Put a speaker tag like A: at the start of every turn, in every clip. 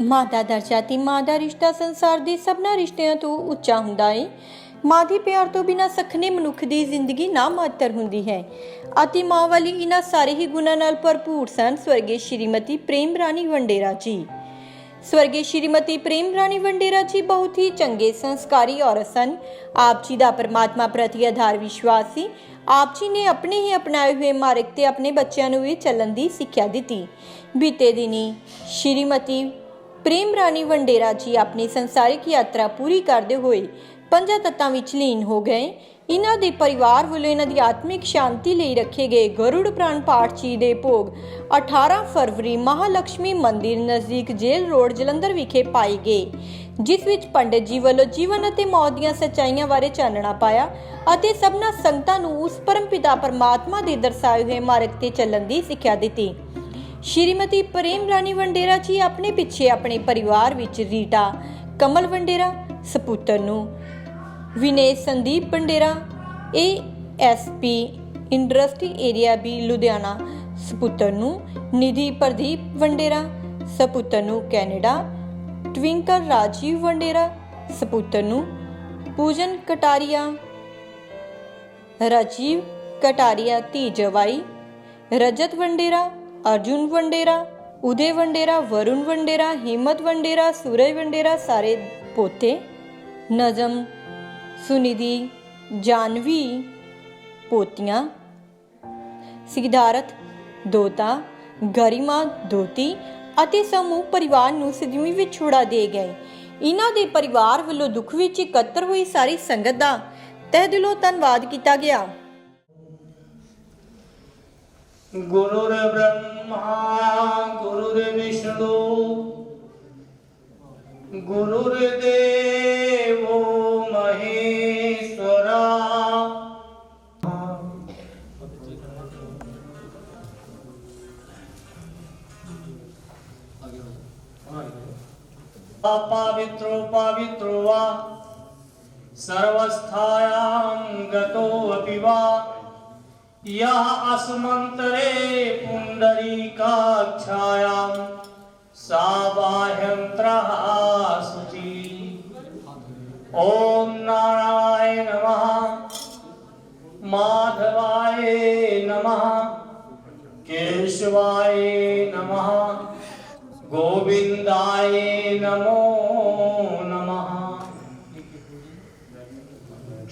A: ਮਾਂ ਦਾ ਦਰਜਾ ਤੇ ਮਾਂ ਦਾ ਰਿਸ਼ਤਾ ਸੰਸਾਰ ਦੇ ਸਭਨਾਂ ਰਿਸ਼ਤਿਆਂ ਤੋਂ ਉੱਚਾ ਹੁੰਦਾ ਹੈ। ਮਾਂ ਦੇ ਪਿਆਰ ਤੋਂ ਬਿਨਾਂ ਸਖਣੇ ਮਨੁੱਖ ਦੀ ਜ਼ਿੰਦਗੀ ਨਾ ਮਾਤਰ ਹੁੰਦੀ ਹੈ ਅਤੇ ਮਾਂ ਵਾਲੀ ਇਹਨਾਂ ਸਾਰੇ ਹੀ ਗੁਣਾਂ ਨਾਲ ਭਰਪੂਰ ਸਨ ਸਵਰਗੀ ਸ਼੍ਰੀਮਤੀ ਪ੍ਰੇਮ ਰਾਣੀ ਵੰਡੇਰਾ ਜੀ। स्वर्गीय श्रीमती प्रेम रानी वंडेरा जी बहुत ही चंगे संस्कारी औरत सन। आप जी का परमात्मा प्रति आधार विश्वास सी। आप जी ने अपने ही अपनाए हुए मार्ग ते अपने बच्चों को भी चलन की सिक्ख्या दी। बीते दिनी श्रीमती प्रेम रानी वंडेरा जी अपनी संसारिक यात्रा पूरी करते हुए 5 तत्तां विच लीन हो गए। इन्हां दे परिवार वालों इन्हां दी आत्मिक शांति लिए रखे गए गरुड़ प्राण पाठ जी दे भोग 18 फरवरी महालक्ष्मी मंदिर नज़दीक जेल रोड जलंधर विखे पाए गए, जिस विच पंडित जी वालों जीवन अते मौत दीआं सच्चाइयां बारे चानना पाया अते सबना संगतां नूं उस परम पिता परमात्मा दे दर्शाए हुए मार्ग ते चलण दी सिक्ख्या दित्ती। श्रीमती प्रेम रानी वंडेरा जी अपने पिछे अपने परिवार विच रीटा कमल वंडेरा सपुत्र नूं Vinay Sandeep Vandera ASP industry area B Ludhiana सपुत्र नूं निधि प्रदीप वंडेरा सपुत्र नूं कैनेडा ट्विंकल राजीव वंडेरा सपुत्र नूं पूजन कटारिया राजीव कटारिया धी जवाई रजत वंडेरा अर्जुन वंडेरा उदय वंडेरा वरुण वंडेरा हिम्मत वंडेरा सूरज वंडेरा सारे पोते नजम सुनिधि जानवी पोतियां सिद्धार्थ दोता गरिमा दोती ਅਤੇ ਸਮੂਹ परिवार ਨੂੰ ਸਦੀਵੀਂ ਵਿੱਚ ਛੁੜਾ ਦੇ ਗਏ। ਇਹਨਾਂ ਦੇ ਪਰਿਵਾਰ ਵੱਲੋਂ ਦੁੱਖ ਵਿੱਚ ਇਕੱਤਰ ਹੋਈ ਸਾਰੀ ਸੰਗਤ ਦਾ ਤਹਿ ਦਿਲੋਂ ਧੰਨਵਾਦ ਕੀਤਾ ਗਿਆ।
B: गुरुर् ब्रह्मा गुरुर्विष्णु गुरुर्देवो महेश्वरा पवित्रो पवित्रो वा सर्वस्थायां गतो अपि वा यः अस्मन्तरे पुण्डरीकाक्षायां सा बाह्यन्त्रः शुचि। ॐ नारायणाय नमः माधवाय नमः केशवाय नमः गोविन्दाय नमो नमः।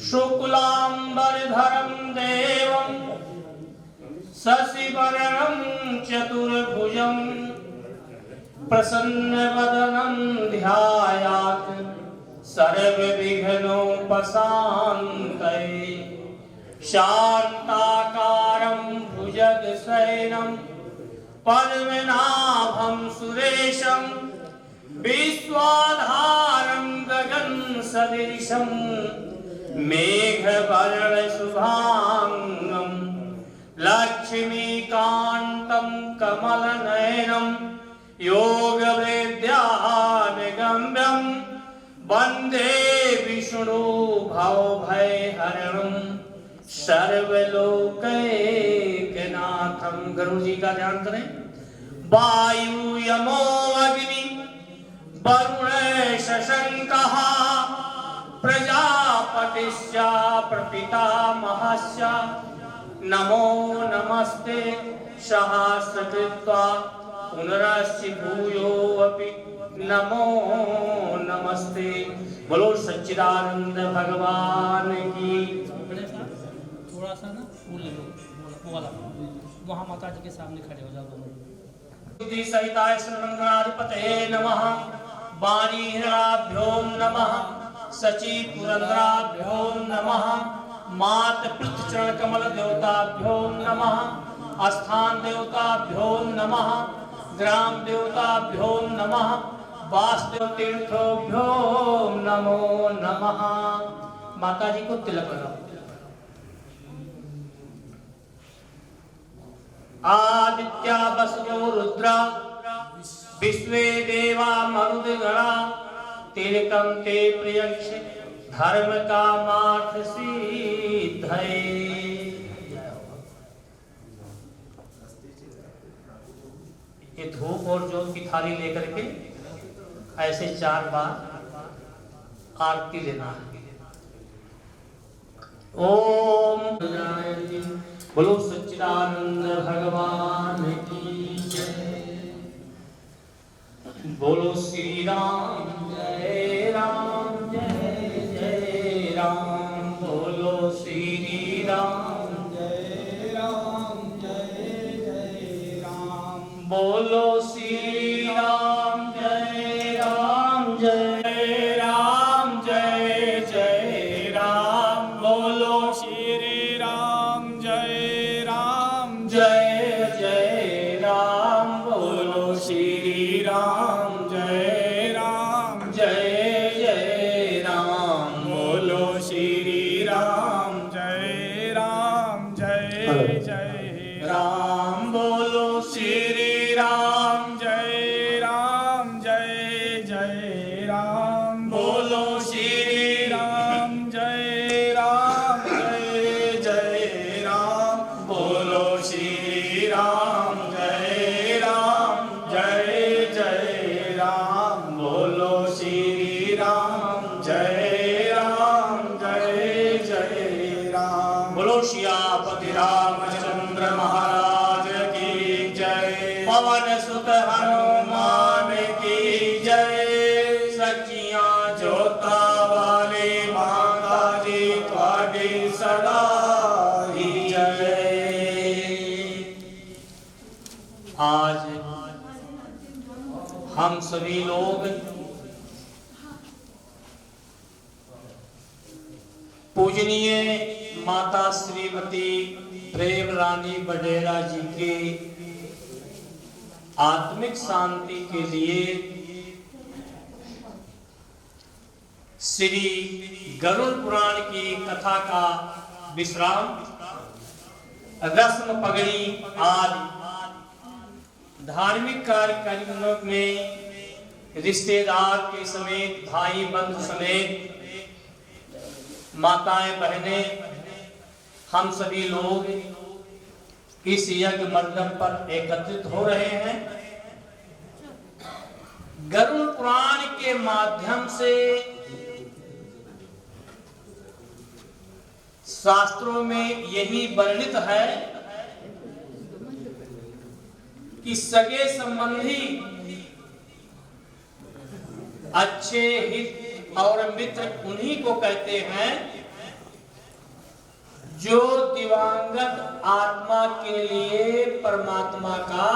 B: शुक्लाम्बरधरं देवं शशिवर्णं चतुर्भुजं प्रसन्नवदनं ध्यायात् सर्वविघ्नोपशान्तये। शान्ताकारं भुजगशयनं पद्मनाभं सुरेशं विश्वाधारं गगनसदृशं मेघवर्णशुभांगं लक्ष्मीकान्तं कमलनयनं योगवेद्यानिगम्यं वन्दे विष्णु भवभयहरणं सर्वलोकैकनाथं। गुरु जी का ध्यान करें। वायु यमो अग्नि वरुण शशंकः प्रजापतिश्च प्रपितामहश्च नमो नमस्ते सहस्रकृत्वा पुनरस्य भूयोऽपि नमो नमस्ते। बोलो सच्चिदानंद भगवान की।
C: थोड़ा सा ना फूल ले लो वो वाला, वहाँ माता जी के सामने खड़े हो जाओ दोनों।
B: बुद्धि सहिताय श्रीरंगनाधिपतये नमः। वाणी हिरणाभ्यो नमः। सची पुरंदराभ्यो नमः। मात पृथ्वी चरण कमल देवताभ्यो नमः। स्थान देवताभ्यो नमः। ग्राम देवताभ्यो नमः। वासुदेव तीर्थोभ्यो नमो नमः। माता जी को तिलक लगाओ। आदित्या वसुजो रुद्रा विश्वे देवा मरुद्गणा तिलकं ते प्रियक्ष धर्म कामार्थ सिद्धये। ये धूप और जोत की थाली लेकर के ऐसे 4 बार आरती देना है। ओम बोलो सच्चिदानंद भगवान की जय। बोलो श्री राम जय राम जय जय राम। बोलो श्री राम जय राम जय जय राम। बोलो श्री राम जय राम जय राम जय जय राम। बोलो
D: श्री राम जय राम
B: जय जय राम। बोलो
D: श्री राम जय राम
B: जय जय राम।
D: बोलो श्री राम जय राम जय जय
B: राम। बोलो श्री राम
D: जय राम जय जय राम
B: बोलो श्री
D: राम जय राम जय जय राम बोलो श्री राम जय राम जय जय राम बोलो श्री राम जय राम जय जय राम।
B: बोलो सियापति रामचंद्र महाराज की जय। पवन सुत हनुमान की जय। सच्चियां जोता वाले माता जी ਤੁਹਾਡੀ सदा ही जय। आज हम सभी लोग पूजनीय माता श्रीमती प्रेम रानी बडेरा जी के आत्मिक शांति के लिए श्री गरुड़ पुराण की कथा का विश्राम, रस्म पगड़ी आदि धार्मिक कार्यक्रमों में रिश्तेदार के समेत, भाई बंधु समेत, माताएं बहनें, हम सभी लोग इस यज्ञ मंडप पर एकत्रित हो रहे हैं। गरुड़ पुराण के माध्यम से शास्त्रों में यही वर्णित है कि सगे संबंधी, अच्छे हित और मित्र उन्हीं को कहते हैं जो दिवंगत आत्मा के लिए परमात्मा का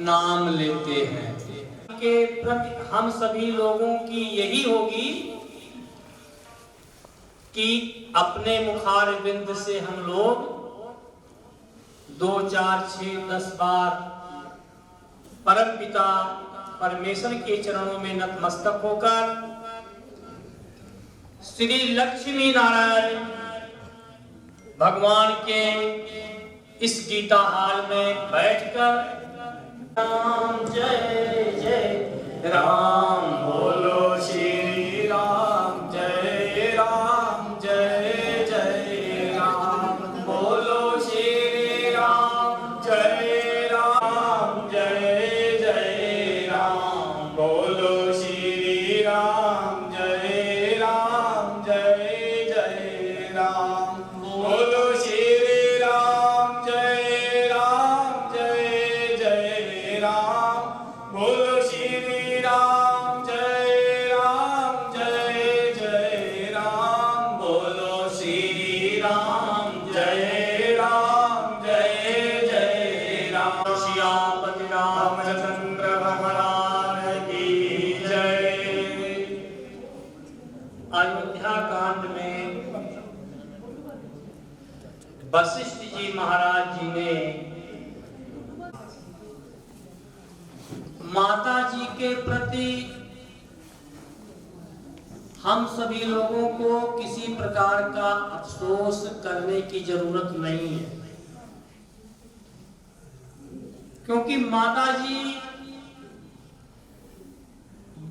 B: नाम लेते हैं। के प्रति हम सभी लोगों की यही होगी कि अपने मुखारबिंद से हम लोग 2, 4, 6, 10 बार परम पिता परमेश्वर के चरणों में नतमस्तक होकर श्री लक्ष्मी नारायण भगवान के इस गीता हाल में बैठकर राम जय जय राम
D: बोलो श्री राम जय राम जय जय राम
B: बोलो श्री राम
D: जय राम जय जय राम बोलो श्री राम जय राम जय जय राम बोलो श्री राम जय राम जय जय राम बोलो श्री राम जय राम जय जय राम
B: बोलो श्री राम जय राम जय जय राम। सियापति रामचंद्र महाराज की जय। अयोध्या कांड में वशिष्ठ जी महाराज जी ने माता जी के प्रति हम सभी लोगों को किसी प्रकार का अफसोस करने की जरूरत नहीं है, क्योंकि माता जी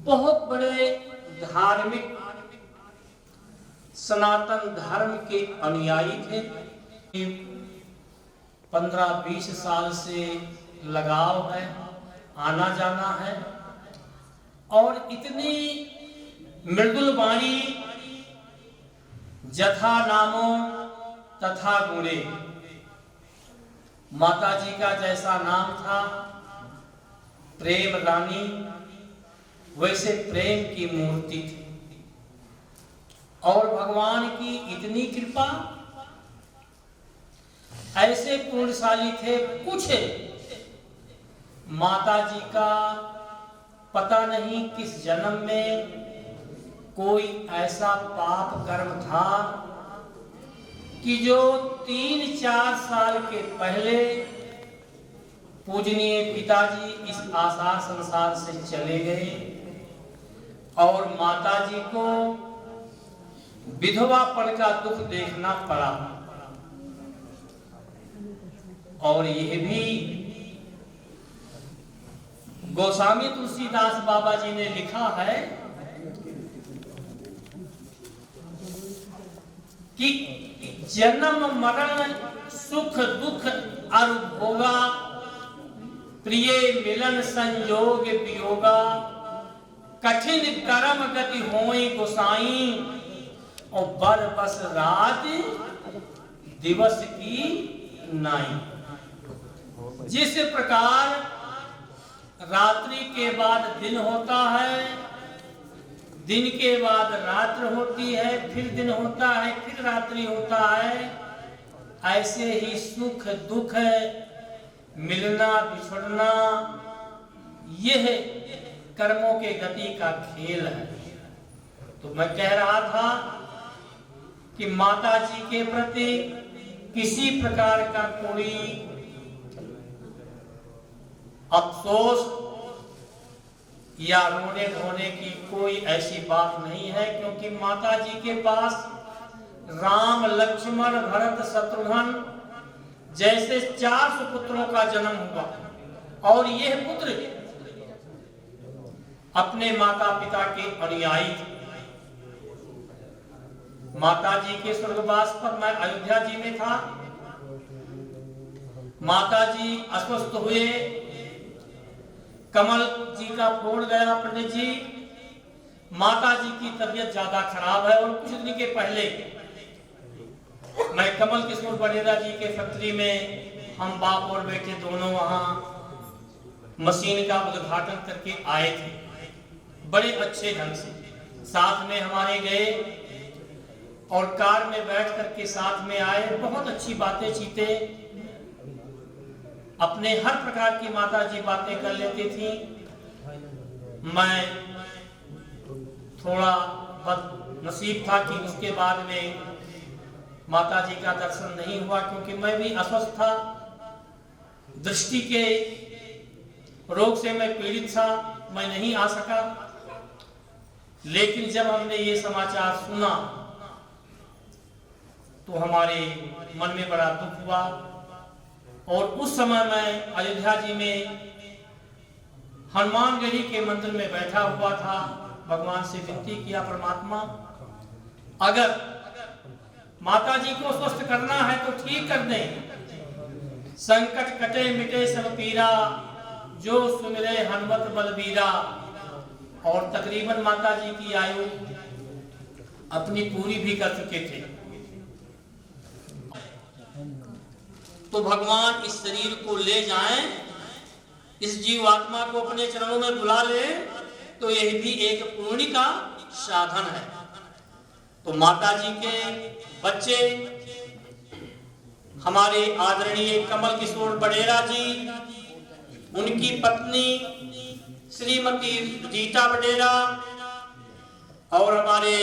B: बहुत बड़े धार्मिक सनातन धर्म के अनुयायी थे। 15-20 साल से लगाव है, आना जाना है और इतनी मृदुल वाणी, जथा नामो तथा गुणे। माता जी का जैसा नाम था प्रेम रानी, वैसे प्रेम की मूर्ति थी। और भगवान की इतनी कृपा, ऐसे पूर्णशाली थे। कुछ माता जी का पता नहीं किस जन्म में कोई ऐसा पाप कर्म था कि जो 3-4 साल के पहले पूजनीय पिताजी इस आसार संसार से चले गए और माता जी को विधवापन का दुख देखना पड़ा। और यह भी गोस्वामी तुलसीदास बाबा जी ने लिखा है कि जन्म मरण सुख दुख अर भोगा, प्रिय मिलन संयोग वियोगा, कठिन कर्म गति होई गोसाई, और बर बस रात दिवस की नाई। जिस प्रकार रात्रि के बाद दिन होता है, दिन के बाद रात्र होती है, फिर दिन होता है, फिर रात्रि होता है, ऐसे ही सुख दुख, मिलना बिछड़ना, यह कर्मों के गति का खेल है। तो मैं कह रहा था कि माता जी के प्रति किसी प्रकार का कोई अफसोस या रोने धोने की कोई ऐसी बात नहीं है, क्योंकि माता जी के पास राम लक्ष्मण भरत शत्रुघ्न जैसे 4 सुपुत्रों का जन्म हुआ और यह पुत्र अपने माता पिता के अनुयायी थे। माता जी के स्वर्गवास पर मैं अयोध्या जी में था। माता जी अस्वस्थ हुए, कमल जी का फोन गया पंडित जी, माता जी की तबीयत ज्यादा खराब है। और कुछ दिन के पहले मैं कमल किशोर बडेरा जी के फैक्ट्री में, हम बाप और बेटे दोनों वहां मशीन का उद्घाटन करके आए थे, बड़े अच्छे ढंग से साथ में हमारे गए और कार में बैठ करके साथ में आए। बहुत अच्छी बातें चीते, अपने हर प्रकार की माता जी बातें कर लेती थी। मैं थोड़ा बदनसीब था कि उसके बाद में माता जी का दर्शन नहीं हुआ, क्योंकि मैं भी अस्वस्थ था, दृष्टि के रोग से मैं पीड़ित था, मैं नहीं आ सका। लेकिन जब हमने ये समाचार सुना तो हमारे मन में बड़ा दुख हुआ। और उस समय मैं अयोध्या जी में हनुमानगढ़ी के मंदिर में बैठा हुआ था, भगवान से विनती किया, परमात्मा अगर माता जी को स्वस्थ करना है तो ठीक कर दें। संकट कटे मिटे सब पीरा, जो सुमिरे हनुमत बलबीरा। और तकरीबन माता जी की आयु अपनी पूरी भी कर चुके थे। तो भगवान इस शरीर को ले जाएं, इस जीवात्मा को अपने चरणों में बुला ले, तो यह भी एक पुण्य का साधन है। तो माता जी के बच्चे हमारे आदरणीय कमल किशोर बडेरा जी, उनकी पत्नी श्रीमती रीता बडेरा और हमारे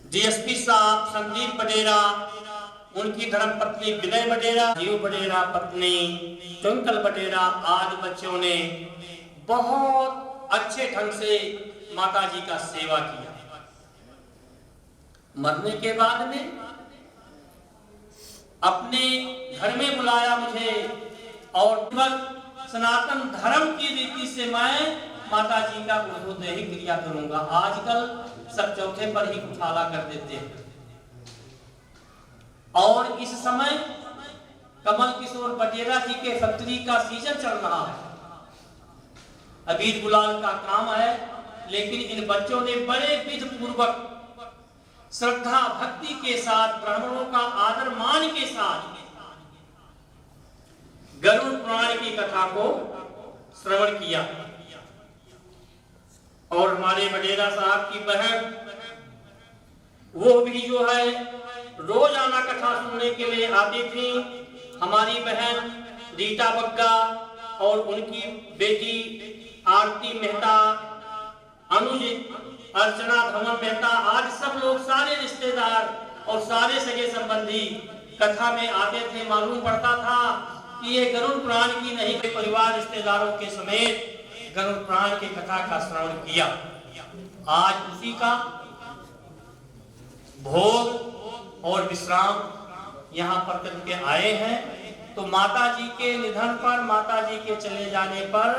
B: डीएसपी साहब संदीप बडेरा, उनकी धर्मपत्नी विनय बडेरा, जीव बडेरा पत्नी ट्विंकल बडेरा आदि बच्चों ने बहुत अच्छे ढंग से माता जी का सेवा किया। मरने के बाद में अपने घर में बुलाया मुझे और सनातन धर्म की रीति से मैं माता जी का उर्ध्वदेही क्रिया करूंगा। आजकल सब चौथे पर ही उठाला कर देते हैं। और इस समय कमल किशोर बडेरा जी के फैक्ट्री का सीजन चल रहा है। अबीर गुलाल का काम है, लेकिन इन बच्चों ने बड़े विधि पूर्वक श्रद्धा भक्ति के साथ, ब्राह्मणों का आदर मान के साथ गरुड़ पुराण की कथा को श्रवण किया। और हमारे बडेरा साहब की बहन, वो भी जो है रोजाना कथा सुनने के लिए आती थी। हमारी बहन रीता बग्गा और उनकी बेटी आरती मेहता, अनुज अर्चना धवन मेहता, आज सब लोग, सारे रिश्तेदार और सारे सगे संबंधी कथा में आते थे। मालूम पड़ता था कि ये गरुड़ पुराण की नहीं, परिवार रिश्तेदारों के समेत गरुड़ पुराण की कथा का श्रवण किया। आज उसी का भोग और विश्राम यहाँ पर करके आए हैं। तो माता जी के निधन पर, माता जी के चले जाने पर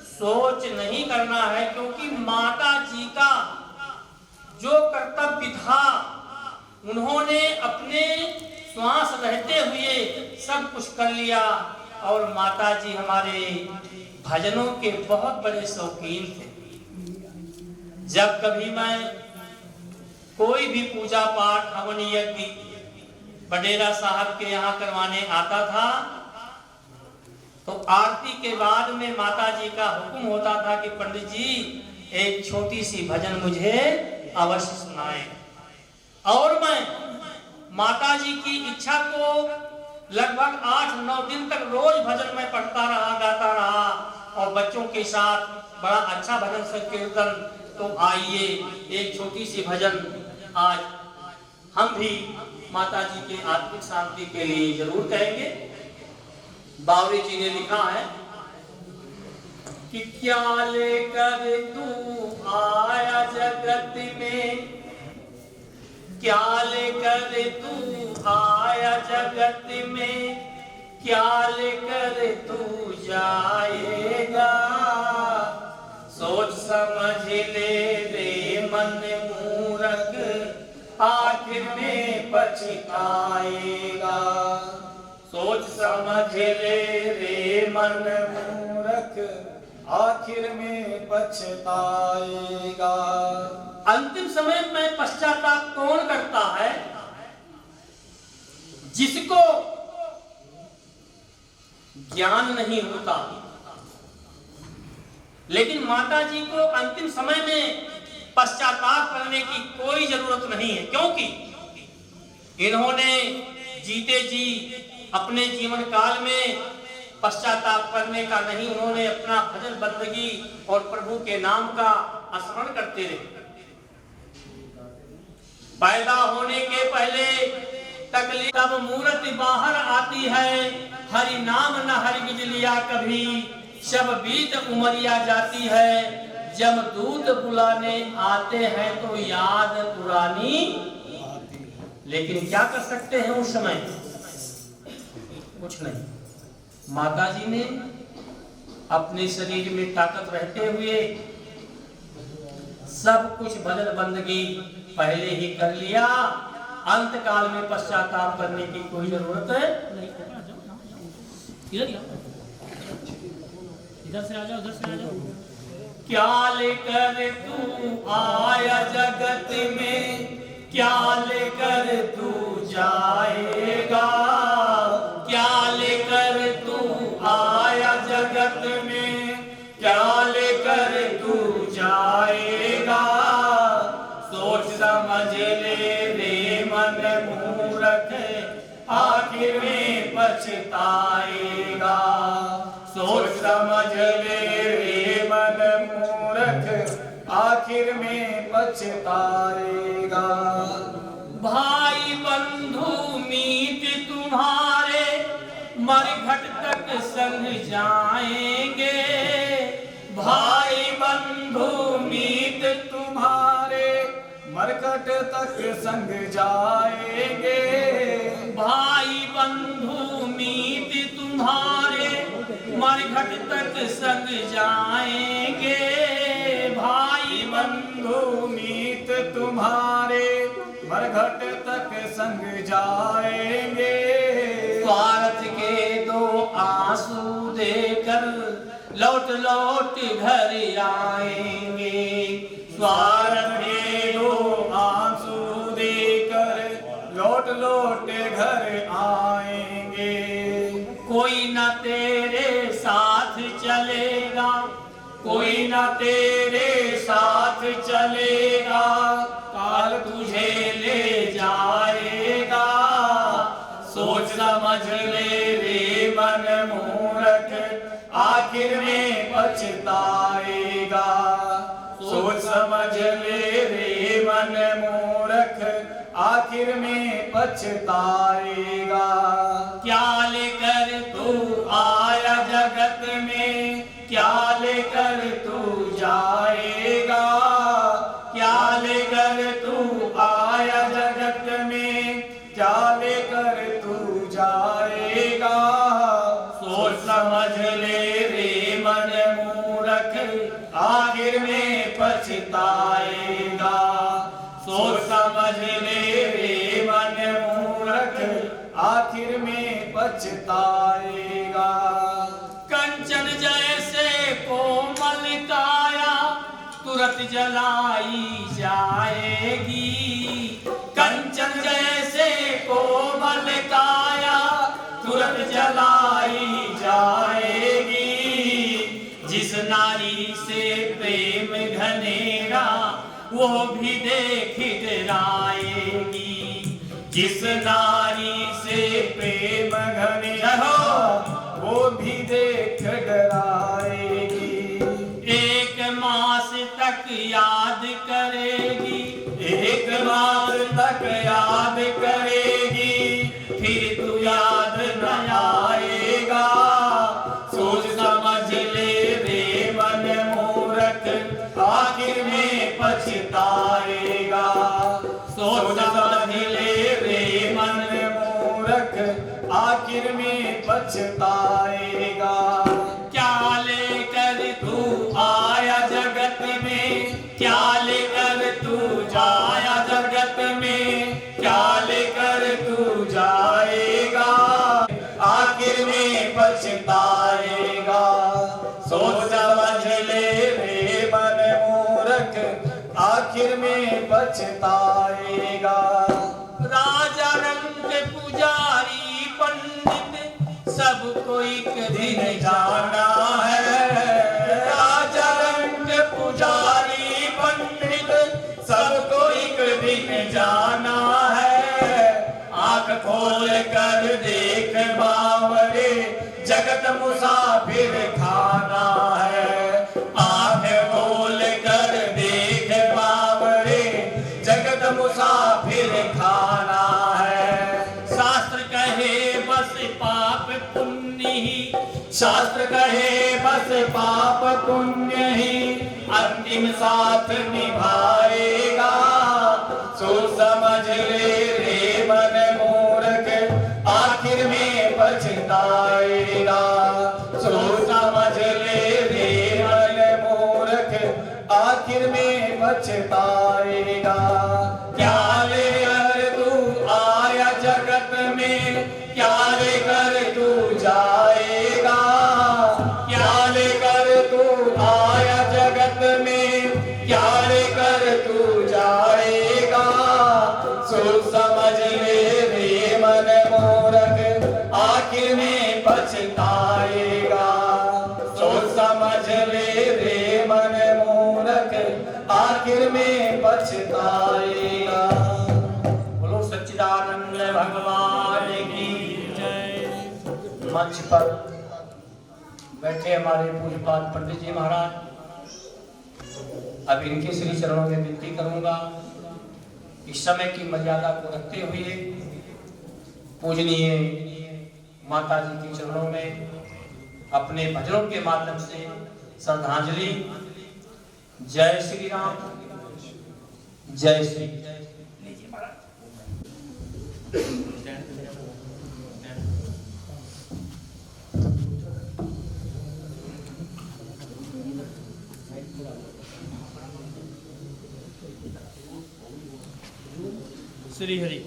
B: सोच नहीं करना है, क्योंकि माता जी का जो कर्तव्य था उन्होंने अपने श्वास रहते हुए सब कुछ कर लिया। और माता जी हमारे भजनों के बहुत बड़े शौकीन थे। जब कभी मैं कोई भी पूजा पाठ, हवन यज्ञ बडेरा साहब के यहाँ करवाने आता था, तो आरती के बाद में माता जी का हुक्म होता था कि पंडित जी एक छोटी सी भजन मुझे अवश्य सुनाएं। और मैं माता जी की इच्छा को लगभग 8-9 दिन तक रोज भजन में पढ़ता रहा, गाता रहा, और बच्चों के साथ बड़ा अच्छा भजन संकीर्तन। तो आइए एक छोटी सी भजन आज हम भी माता जी के आत्मिक शांति के लिए जरूर कहेंगे। बावरी जी ने लिखा है कि क्या लेकर तू आया जगत में, क्या लेकर तू आया जगत में, क्या लेकर तू जाएगा। सोच समझ ले रे मन मूरख, आखिर में पछताएगा। सोच समझ ले रे मन मूरख, आखिर में पछताएगा। अंतिम समय में पश्चाताप कौन करता है? जिसको ज्ञान नहीं होता। लेकिन माता जी को अंतिम समय में पश्चाताप करने की कोई जरूरत नहीं है, क्योंकि इन्होंने जीते जी अपने जीवन काल में पश्चाताप करने का नहीं, उन्होंने अपना भजन बंदगी और प्रभु के नाम का स्मरण करते रहे। पैदा होने के पहले तकलीफ, तब मूर्ति बाहर आती है, हरि नाम न हरि बिजलिया कभी, शब बीत उमरिया जाती है। जब दूत बुलाने आते हैं तो याद पुरानी आती है। लेकिन क्या कर सकते हैं उस समय? कुछ नहीं। माता जी ने अपने शरीर में ताकत रहते हुए सब कुछ भजन बंदगी पहले ही कर लिया। अंत काल में पश्चाताप करने की कोई जरूरत है नहीं।
C: इधर से आ जाओ, इधर से आ जाओ।
B: क्या लेकर तू आया जगत में, क्या लेकर तू जाएगा। क्या लेकर तू आया जगत में, क्या लेकर तू जाएगा। सोच समझ ले रे मन मूरख, आखिर में पछताएगा। सोच समझ ले रे मन मूरख, आखिर में पछताएगा। भाई बंधु मीत तुम्हारे मरघट तक संग जाएंगे। भाई बंधु मीत तुम्हारे मरघट तक संग जाएंगे। भाई बंधु मीत तुम्हारे मरघट तक संग जाएंगे। भाई बंधु मीत तुम्हारे मरघट तक संग जाएंगे। स्वार्थ के दो आंसू देकर लौट लौट घर आएंगे। स्वार्थ
D: में दो आंसू देकर लौट लौट घर आएंगे।
B: कोई न तेरे साथ चलेगा,
D: कोई न तेरे साथ चलेगा, काल तुझे ले जाएगा। सोच समझ ले रे मन मूर्ख, आखिर में पछताएगा। सोच समझ ले रे मन मूर्ख, आखिर में पछताएगा।
B: क्या लेकर तू
D: आया जगत में, क्या लेकर तू जाएगा। क्या लेकर तू आया जगत में, क्या लेकर तू जाएगा। सोच समझ ले रे मन मूर्ख, आखिर में पछताएगा। सोच समझ ले रे मन मूर्ख, आखिर में पछताएगा।
B: कंचन जैसे कोमल काया तुरंत जलाई जाएगी।
D: कंचन जैसे कोमल काया तुरंत जलाई जाएगी।
B: जिस नारी से प्रेम घनेरा वो भी देख डराएगी।
D: जिस नारी से प्रेम घनेरा वो भी देख डराएगी।
B: एक मास तक याद करेगी,
D: एक मास तक याद करेगी,
B: फिर तू
D: याद न आएगा। सोच समझ ले रे मन मूर्ख, आखिर में पछताएगा। सोच समझ ले रे मन मूर्ख, आखिर में पछताएगा।
B: क्या लेकर
D: तू आया जगत में, क्या लेकर तू जाया जगत में, क्या लेकर तू जाएगा। आखिर में पछताएगा। सोच समझ ले रे मन मूर्ख, आखिर में पछताएगा।
B: राजा रंग पुजारी पंडित सबको एक दिन
D: जाना है। राजा रंग पुजारी पंडित सबको एक दिन जाना है। आंख खोल कर देख बावरे, जगत मुसाफिर खाना है। आंख खोल कर देख बावरे, जगत मुसाफिर खाना है।
B: शास्त्र कहे बस पाप पुण्य ही,
D: शास्त्र कहे बस पाप पुण्य ही अंतिम साथ निभाएगा। सोच समझ ले रे मन मूर्ख, आखिर में पछताएगा। सोच समझ ले रे मन मूर्ख, आखिर में पछताएगा। क्या लेकर तू आया जगत में, क्या लेकर तू जाएगा। क्या लेकर तू आया जगत में, क्या लेकर तू जाएगा। सोच समझ ले रे मन मूर्ख, आखिर में पछताएगा। सोच समझ ले रे मन मूर्ख, आखिर में पछताएगा। बोलो सच्चिदानंद भगवान की जय। मंच पर बैठे हमारे पूज्यपाद पंडित जी महाराज, अब इनके श्री चरणों में विनती करूंगा, इस समय की मर्यादा को रखते हुए पूजनीय माता जी के चरणों में अपने भजनों के माध्यम से श्रद्धांजलि। जय श्री राम, जय श्री।
C: श्री हरि।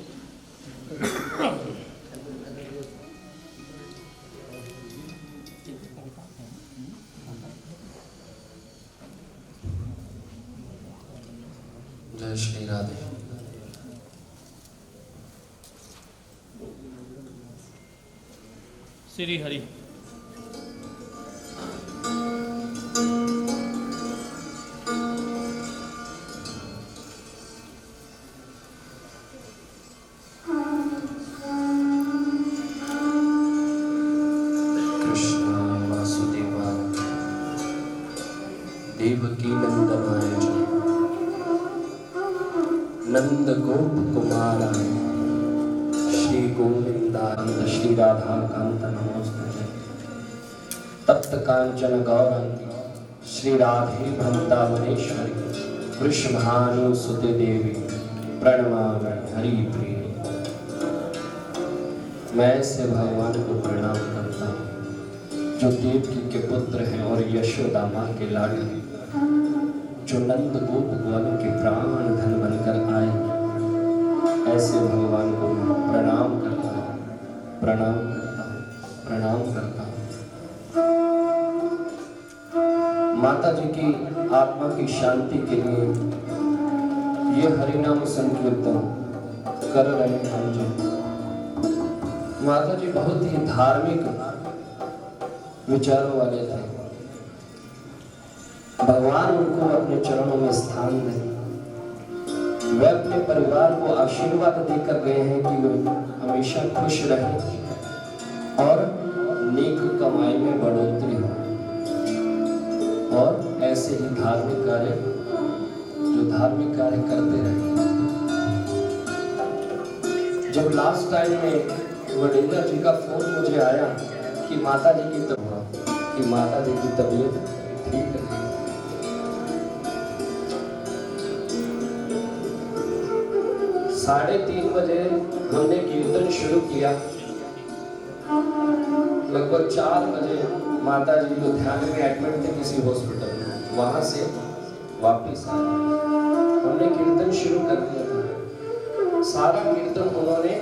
E: जय श्री राधे।
C: श्री हरि।
E: कृष्ण वासुदेवाय देवकी नंदनाय नंद गोप कुमाराय श्री गोविंदानंद श्री राधा कांत नमोस्तुते। तप्त कांचन गौरांगी श्री राधे वृंदावनेश्वरी वृषभानुसुते देवी प्रणमामि हरि प्रिय। मैं ऐसे भगवान को प्रणाम करता हूँ जो देवकी के पुत्र हैं और यशोदा माँ के लाडले, जो नंद गोप ग्वालों के प्राण धन बनकर आए। ऐसे भगवान को मैं प्रणाम करता हूँ, प्रणाम करता हूँ, प्रणाम करता हूँ। माता जी की आत्मा की शांति के लिए ये हरिनाम संकीर्तन कर रहे हैं हम जी। माता जी बहुत ही धार्मिक विचारों वाले थे। भगवान उनको अपने चरणों में स्थान दें। वे अपने परिवार को आशीर्वाद देकर गए हैं कि वे हमेशा खुश रहें और नेक कमाई में बढ़ोतरी हो और ऐसे ही धार्मिक कार्य करते रहे। जब लास्ट टाइम में वडेला जी का फोन मुझे आया कि माता जी की तबीयत ठीक है। 3:30 बजे हमने कीर्तन शुरू किया। लगभग 4 बजे माता जी लुधियाने में एडमिट थे किसी हॉस्पिटल में, वहां से वापिस आए। हमने कीर्तन शुरू कर दिया था। सारा कीर्तन उन्होंने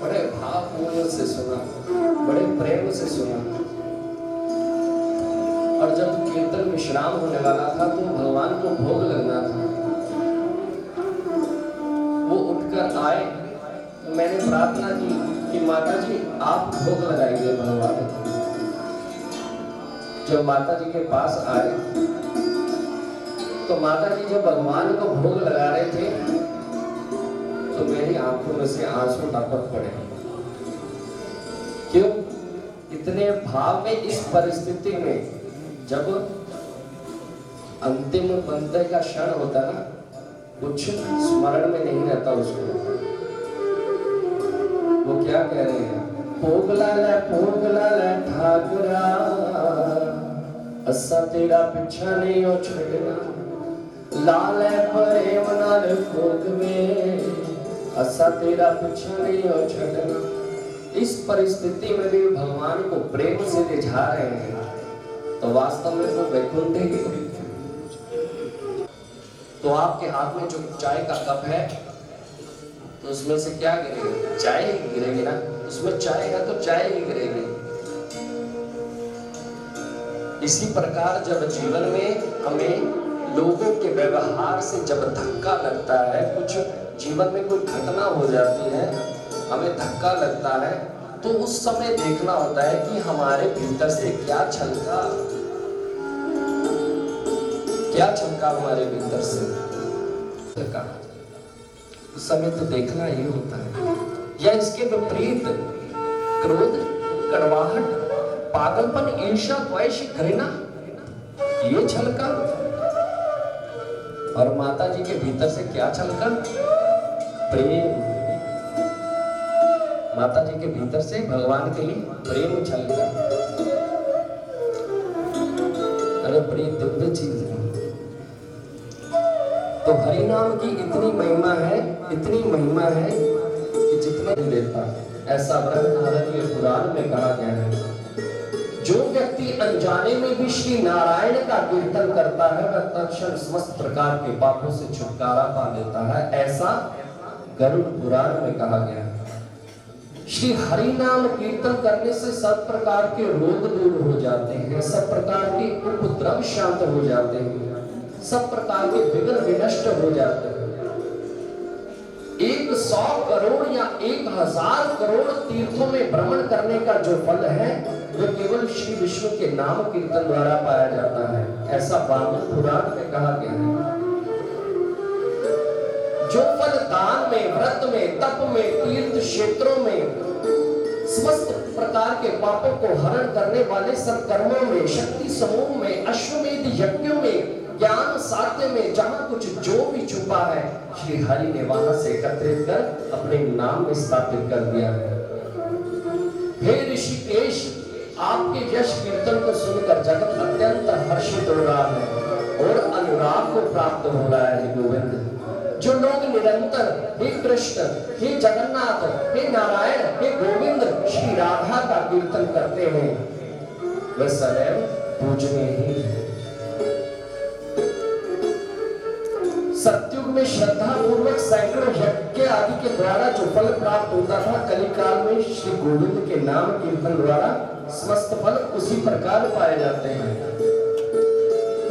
E: बड़े भावपूर्ण से सुना, बड़े प्रेम से सुना। और जब कीर्तन विश्राम होने वाला था तो भगवान को भोग लगना था। वो उठकर आए तो मैंने प्रार्थना की कि माता जी आप भोग लगाइए भगवान। जब माता जी के पास आए तो माता जी जब भगवान को भोग लगा रहे थे तो मेरी आंखों में से आंसू टपक पड़े। क्यों? इतने भाव में इस परिस्थिति में जब अंतिम बंदे का क्षण होता ना, कुछ स्मरण में नहीं रहता उसको। वो क्या कह रहे हैं? पोगला ले ठाकुरा, असा तेरा पीछा नहीं हो छड़ना, लाल प्रेम नाल खोगवे, असा तेरा पीछा नहीं हो छड़ना। इस परिस्थिति में भी भगवान को प्रेम से रिझा रहे हैं तो वास्तव में वो वैकुंठ ही। तो आपके हाथ में जो चाय का कप है तो उसमें से क्या गिरेगा? चाय ही गिरेगी ना। उसमें चाय है तो चाय ही गिरेगी। इसी प्रकार जब जीवन में हमें लोगों के व्यवहार से जब धक्का लगता है, कुछ जीवन में कोई घटना हो जाती है, हमें धक्का लगता है, तो उस समय देखना होता है कि हमारे भीतर से क्या छलका हमारे भीतर से। उस समय तो देखना ही होता है। या इसके विपरीत क्रोध, कड़वाहट, पागलपन, ईर्ष्या, द्वेष, घृणा, ये छलका। और माता जी के भीतर से क्या छलका? प्रेम। माता जी के भीतर से भगवान के लिए प्रेम छलका। अरे बड़ी दिव्य चीज है। तो हरि नाम की इतनी महिमा है कि जितने लेता ऐसा बृहदारण्यक पुराण में कहा गया है। जो व्यक्ति अनजाने में भी श्री नारायण का कीर्तन करता है वह तत्क्षण समस्त प्रकार के पापों से छुटकारा पा लेता है। ऐसा गरुड़ पुराण में कहा गया है। श्री हरि नाम कीर्तन करने से सब प्रकार के रोग दूर हो जाते हैं, सब प्रकार के उपद्रव शांत हो जाते हैं, सब प्रकार के विघ्न विनष्ट हो जाते हैं। 100 करोड़ या 1000 करोड़ तीर्थों में भ्रमण करने का जो फल है वो केवल श्री विष्णु के नाम कीर्तन द्वारा पाया जाता है, ऐसा वामन पुराण में कहा गया है। जो फल दान में, व्रत में, तप में, तीर्थ क्षेत्रों में, समस्त प्रकार के पापों को हरण करने वाले सत्कर्मों में, शक्ति समूह में, अश्वमेध यज्ञों में, ज्ञान साध्य में, जहां कुछ जो भी छुपा है श्री हरि ने वहां से एकत्रित कर अपने नाम में स्थापित कर दिया है। हे ऋषिकेश, आपके यश कीर्तन को सुनकर जगत अत्यंत हर्षित हो रहा है और अनुराग को प्राप्त हो रहा है। गोविंद, जो लोग निरंतर हे कृष्ण, हे जगन्नाथ, हे नारायण, हे गोविंद, श्री राधा का कीर्तन करते हैं वह सदैव पूजनीय ही है। सतयुग में श्रद्धा पूर्वक सैकड़ों यज्ञ आदि के द्वारा जो फल प्राप्त होता था, कलिकाल में श्री गोविंद के नाम कीर्तन द्वारा समस्त फल उसी प्रकार पाए जाते हैं।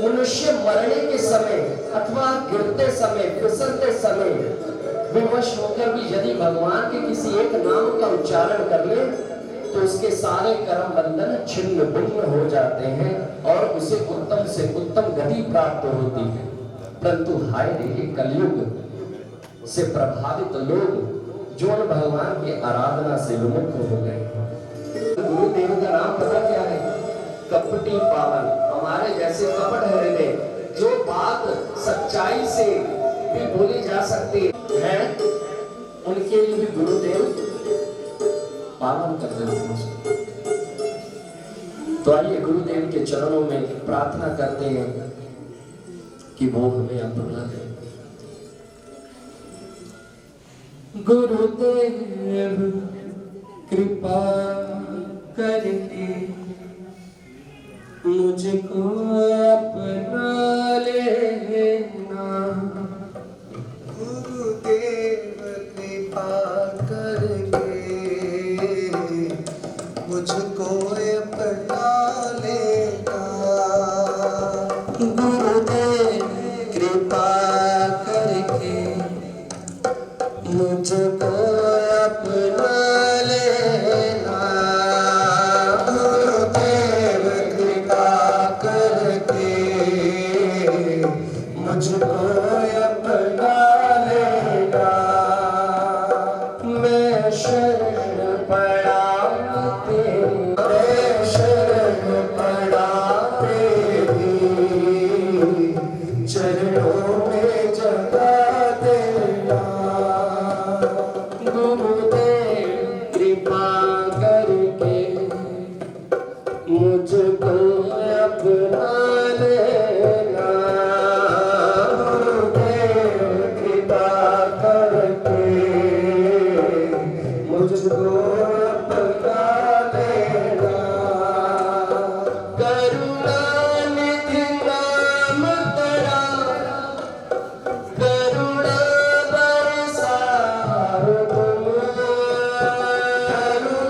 E: मनुष्य मरने के समय अथवा गिरते समय, फिसलते समय विवश होकर भी यदि भगवान के किसी एक नाम का उच्चारण कर ले तो उसके सारे कर्म बंधन छिन्न भिन्न हो जाते हैं और उसे उत्तम से उत्तम गति प्राप्त होती है। परंतु हाय रे, कलयुग से प्रभावित लोग जो भगवान की आराधना से विमुख हो गए। गुरुदेव का नाम पता क्या है? कपटी पावन। हमारे जैसे कपट हृदय, जो बात सच्चाई से भी बोली जा सकती है, उनके लिए भी गुरुदेव पावन कर देते हैं। तो आइए गुरुदेव के चरणों में प्रार्थना करते हैं कि वो हमें अपना दे। गुरुदेव कृपा करके मुझको अपना लेना।
F: गुरुदेव कृपा करके मुझको अपना लेना।
E: गुरुदेव कृपा करके मुझको अपना लेना। गुरुदेव कृपा करके मुझको अपना लेना। मैं शरण पड़ा तेरी, मैं शरण पड़ा तेरी चरणों में जगा देना। गुरुदेव कृपा करके मुझको अपना लेना। गुरुदेव कृपा करके मुझको अपना लेना। करुणानिधि नाम तेरा, करुणा बरसाओ तुम। करुणानिधि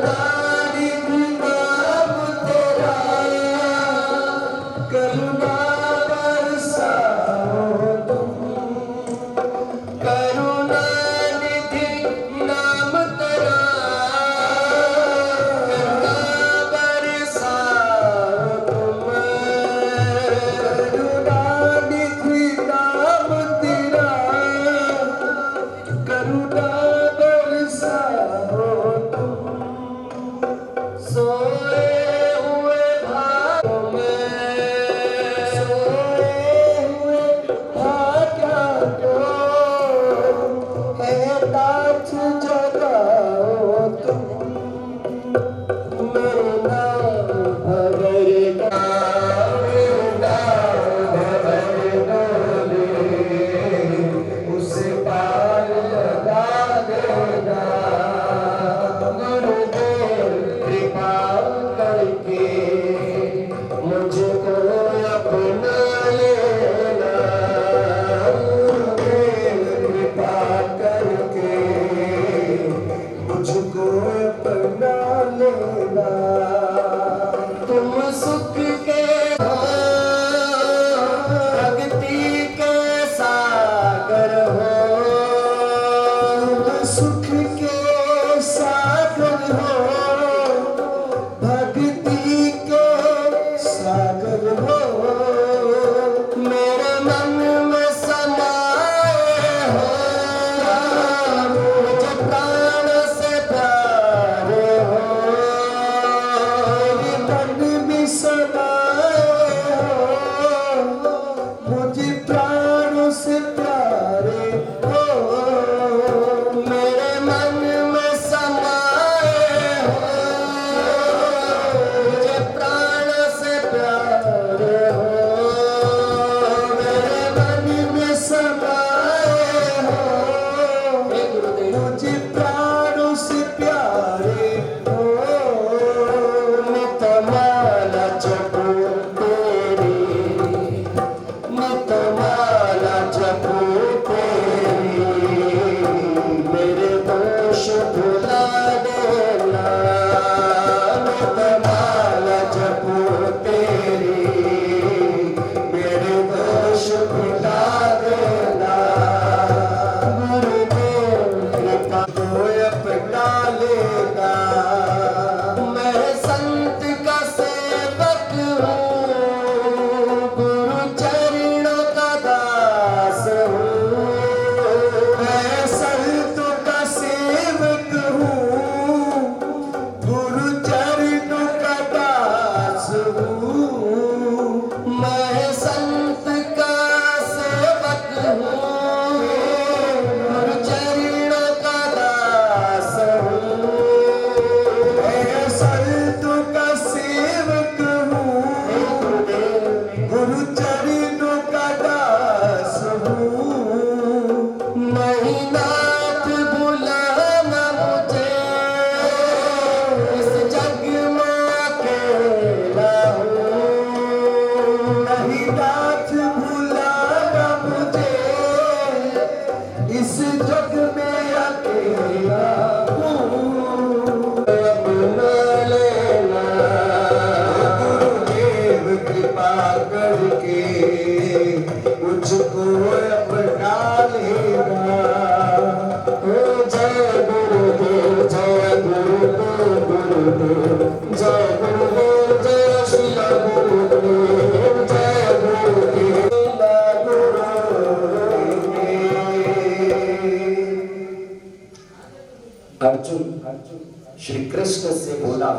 E: से बोला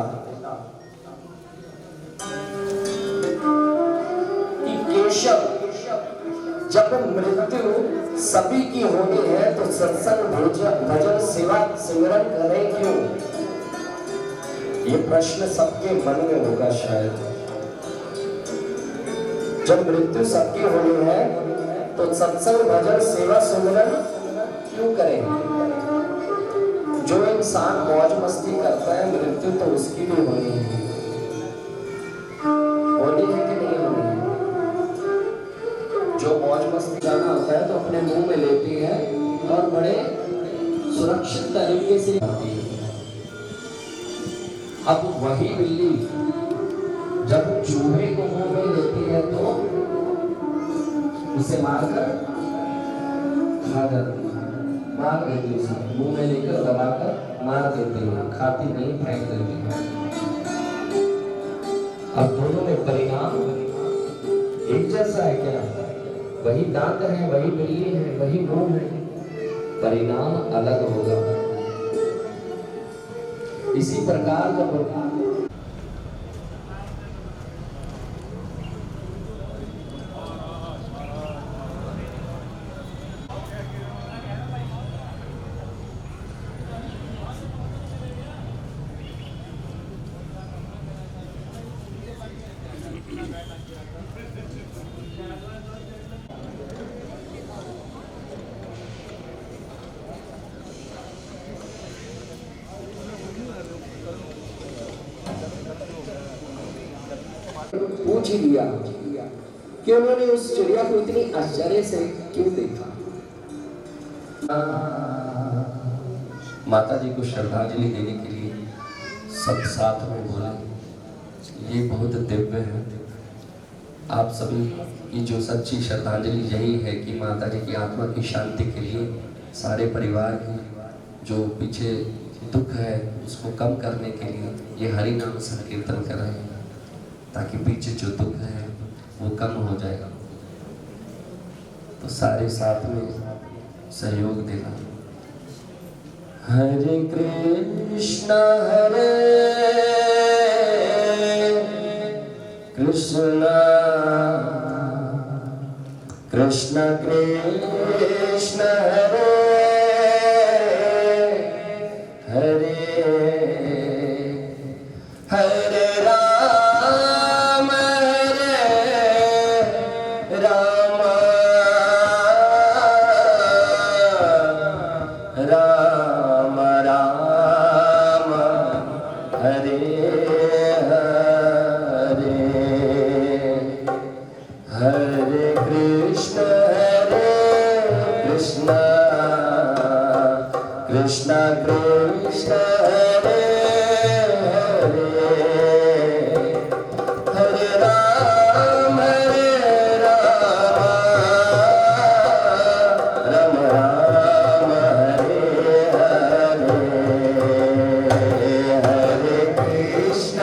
E: कि केशव, जब मृत्यु सभी की होनी है तो सत्संग भजन सेवा सिमरन करें क्यों? ये प्रश्न सबके मन में होगा शायद। जब मृत्यु सबकी होनी है तो सत्संग भजन सेवा सिमरन क्यों करें? जो इंसान मौज मस्ती करता है मृत्यु तो उसकी भी होनी है। होनी है कि नहीं होनी है? जो मौज मस्ती करना होता है तो अपने मुंह में लेती है और बड़े सुरक्षित तरीके से खाती है। अब वही बिल्ली जब चूहे को मुंह में लेती है तो उसे मारकर खा जाती है, मार देती है, उसे मुंह में लेकर दबाकर मार देती है, खाती नहीं, फेंक देती है। अब दोनों में परिणाम एक जैसा है क्या? वही दांत है, वही बिल्ली है, वही मुंह है, परिणाम अलग होगा। इसी प्रकार जब पूछ ही लिया कि उन्होंने उस चिड़िया को इतनी आश्चर्य से क्यों देखा। माता जी को श्रद्धांजलि देने के लिए सब साथ में बोले, ये बहुत दिव्य है। आप सभी की जो सच्ची श्रद्धांजलि यही है कि माता जी की आत्मा की शांति के लिए सारे परिवार की जो पीछे दुख है उसको कम करने के लिए ये हरि नाम संकीर्तन कर रहे हैं, ताकि पीछे जो दुख है वो कम हो जाएगा। तो सारे साथ में सहयोग देना। हरे कृष्णा कृष्णा कृष्णा कृष्ण हरे हरे हरे राम राम राम हरे हरे हरे कृष्ण कृष्ण कृष्ण हरे हरे हरे राम राम राम हरे हरे हरे कृष्ण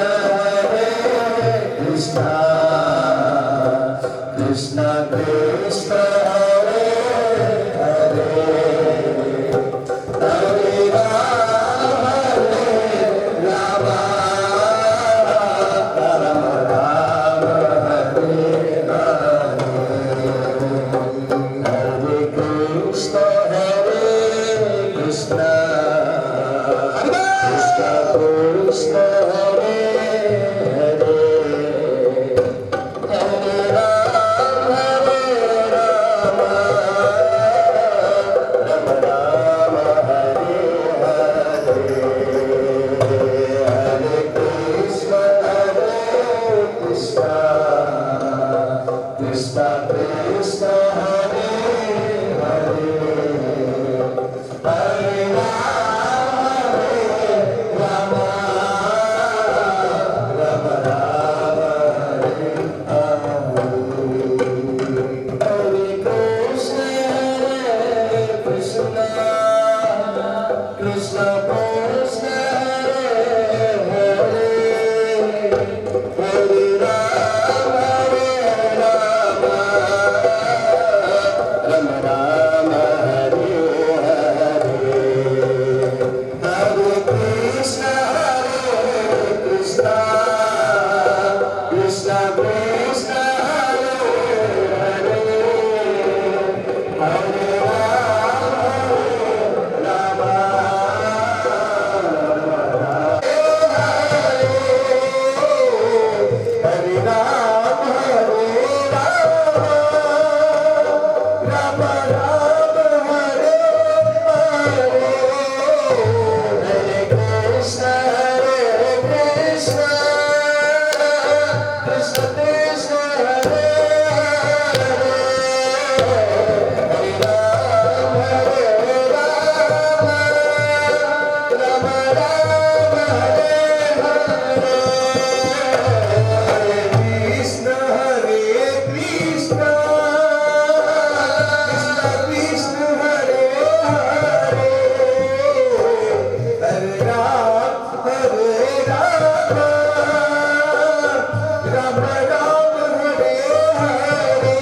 F: राम राम हरे हरे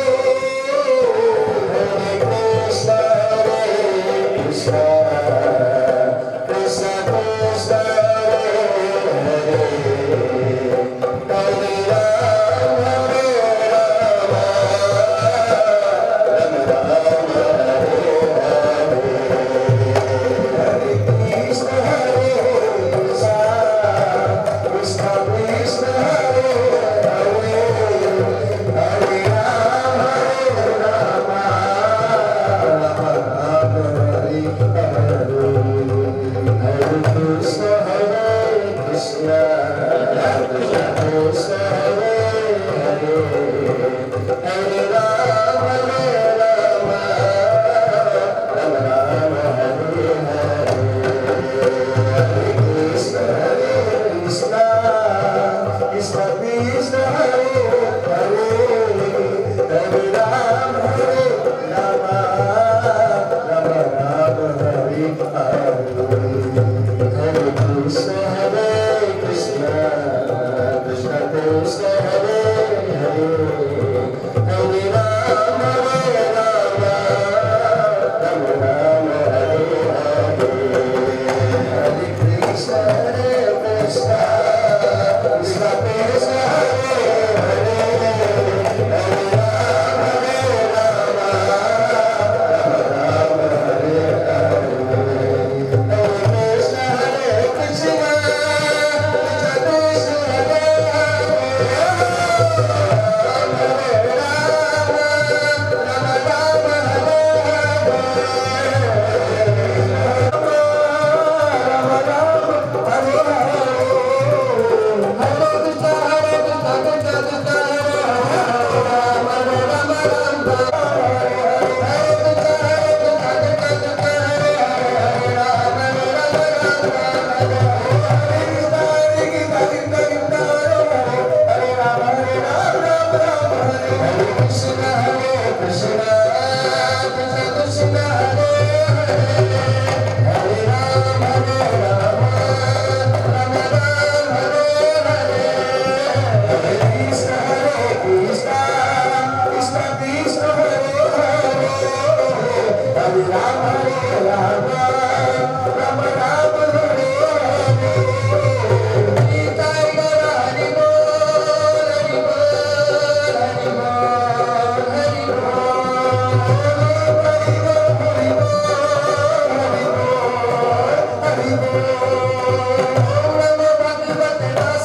F: कृष्ण कृष्ण कृष्ण कृष्ण हरे हरे राम राम राम हरे कृष्ण कृष्ण कृष्ण हरे हरे हरे राम राम हरे हरे हरे कृष्ण कृष्ण कृष्ण हरे हरे हरे राम राम राम हरे हरे कृष्ण कृष्ण कृष्ण कृष्ण हरे हरे हरे राम राम राम हरे हरे हरे कृष्ण कृष्ण कृष्ण कृष्ण हरे हरे हरे राम राम राम हरे हरे हरे कृष्ण कृष्ण कृष्ण कृष्ण हरे हरे हरे राम राम हरे हरे हरे कृष्ण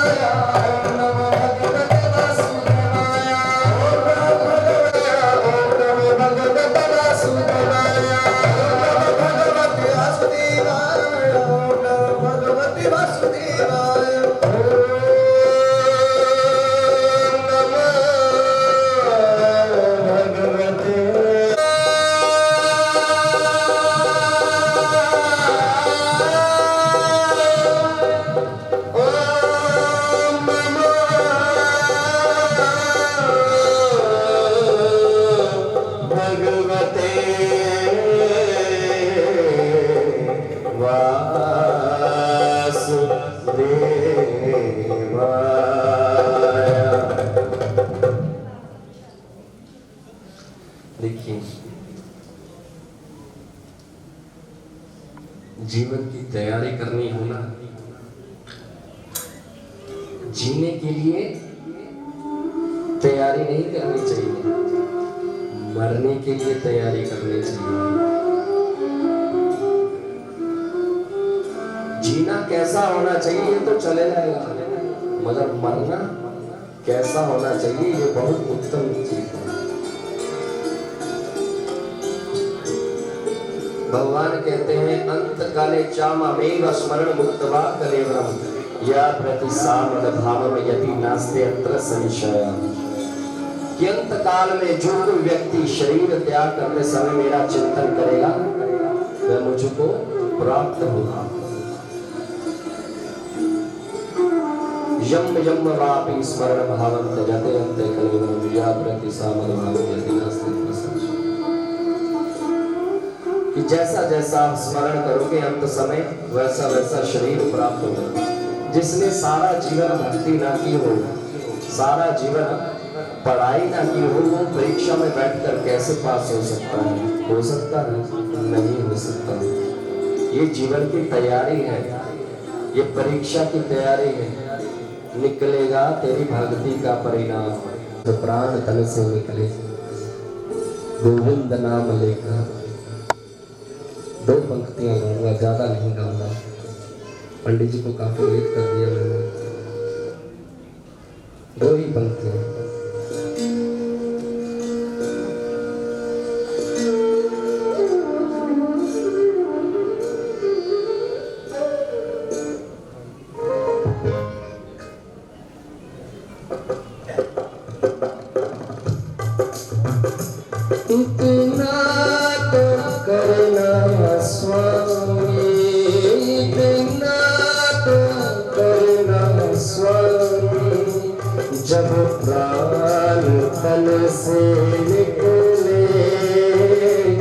F: कृष्ण कृष्ण हरे देखिए, जीवन की तैयारी करनी हो ना, जीने के लिए तैयारी नहीं करनी चाहिए, मरने के लिए तैयारी करनी चाहिए। जीना कैसा होना चाहिए ये तो चले जाएगा, मगर मरना कैसा होना चाहिए ये बहुत उत्तम चीज है। भगवान कहते हैं अंत काले चामामेव स्मरण मुक्त्वा कलेवरम या प्रतिसामद भावम यदि नास्ते अत्र संशय। कि अंत काल में जो कोई व्यक्ति शरीर त्याग करते समय मेरा चिंतन करेगा वह मुझको प्राप्त होगा। यम यम वापि स्मरण भावम त्यजते अन्ते कलेवरम या प्रतिसामद भावम यदि नास्ते अत्र संशय। कि जैसा जैसा आप स्मरण करोगे अंत समय वैसा वैसा शरीर प्राप्त होगा। जिसने सारा जीवन भक्ति ना की हो, सारा जीवन पढ़ाई ना की हो, वो परीक्षा में बैठकर कैसे पास हो सकता है? हो सकता है? नहीं हो सकता। ये जीवन की तैयारी है, ये परीक्षा की तैयारी है। निकलेगा तेरी भक्ति का परिणाम, तो प्राण तन से निकले गोविंद नाम लेकर। 2 पंक्तियां गाऊंगा, ज्यादा नहीं गाऊंगा। पंडित जी को काफी लेट कर दिया मैंने, 2 ही पंक्तियां। इतना तो करना स्वामी, इतना तो करना स्वामी, जब प्राण तन से निकले,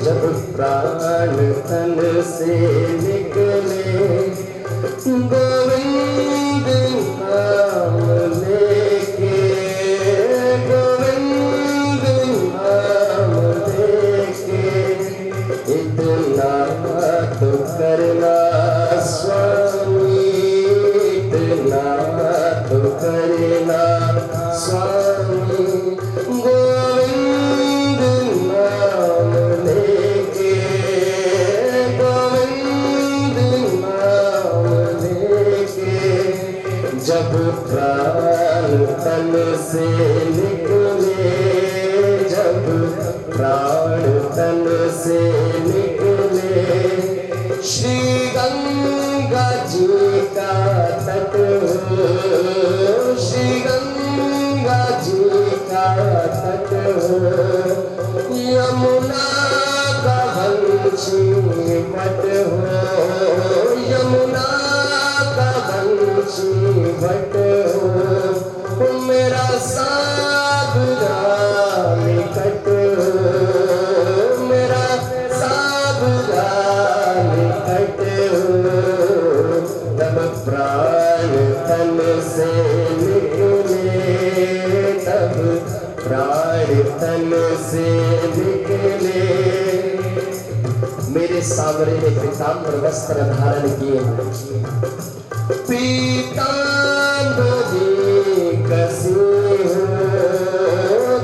F: जब प्राण तन से निकले, गोविंद नाम लेके, गोविंद नाम लेके, इतना तो करना स्वामी, इतना तो करना स्वामी, गोविंद नाम लेके, गोविंद नाम लेके, जब प्राण तन से निकले, जब प्राण तन से निकले, श्री गंगा जी का तट हो, श्री गंगा जी का तट हो, यमुना का वंशी वट हो, यमुना का वंशी वट हो, मेरा साबरा निकट हो, मेरा साबरा निकट हो, तब प्राण तन से निकले, तब प्राण तन से निकले। मेरे सामने ने पीताम्बर वस्त्र धारण किए, पीताम्बरी कसी हो,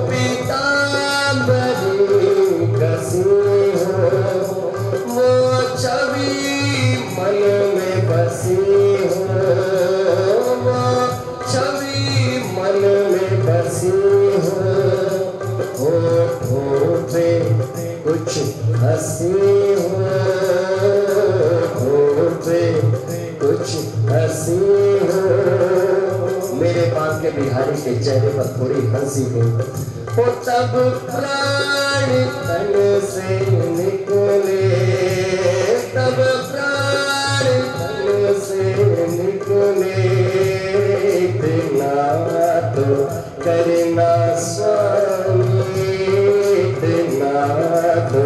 F: पीताम्बरी कसी हो, वो छवि मन में बसी हो, वो छवि मन में बसी हो, होठों पे कुछ हंसी हो, होठों पे कुछ हंसी हो, मेरे बांके बिहारी के चेहरे पर थोड़ी हंसी हो, वो तब प्राण तन से निकले, तब प्राण तन से निकले, इतना तो करना स्वामी, इतना तो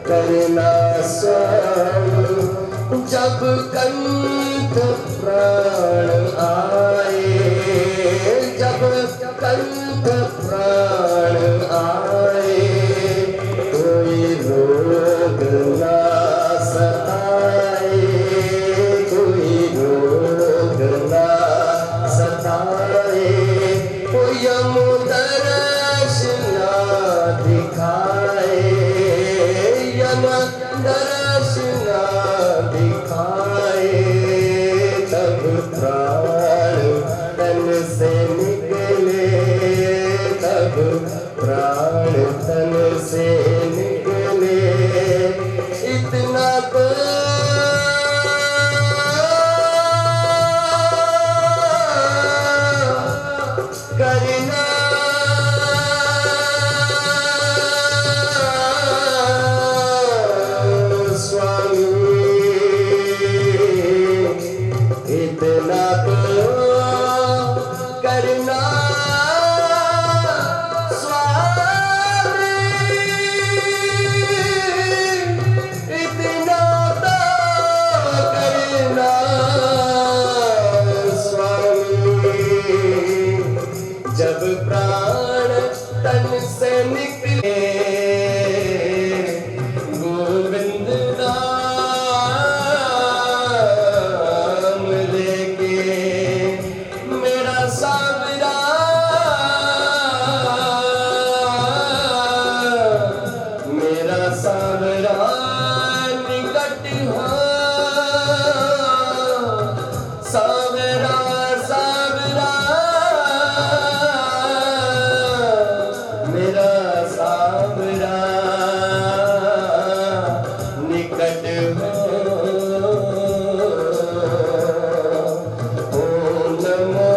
F: करना स्वामी, जब कंठ प्राण आए, जब कंठ प्राण आए, कोई रोग ना सताए, कोई रोग ना सताए, कोई यमदर्श ना दिखाए, यमदर्श ना दिखाए, निकले गोविंद नाम लेके मेरा सावरा निकट हो सावरा सावरा मेरा सावरा निकट हो। ओम नमो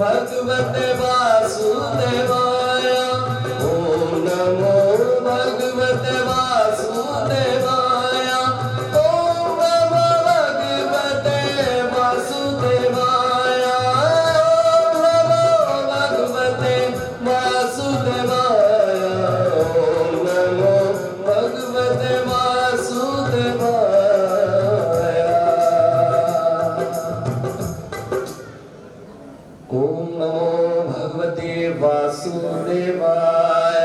F: भगवते वासुदेवाय ओम नमो भगवते वासुदेवाय ओम नमो भगवते वासुदेवाय ओम नमो भगवते वासुदेवाय ओम नमो भगवते वासुदेवाय ओम नमो भगवते वासुदेवाय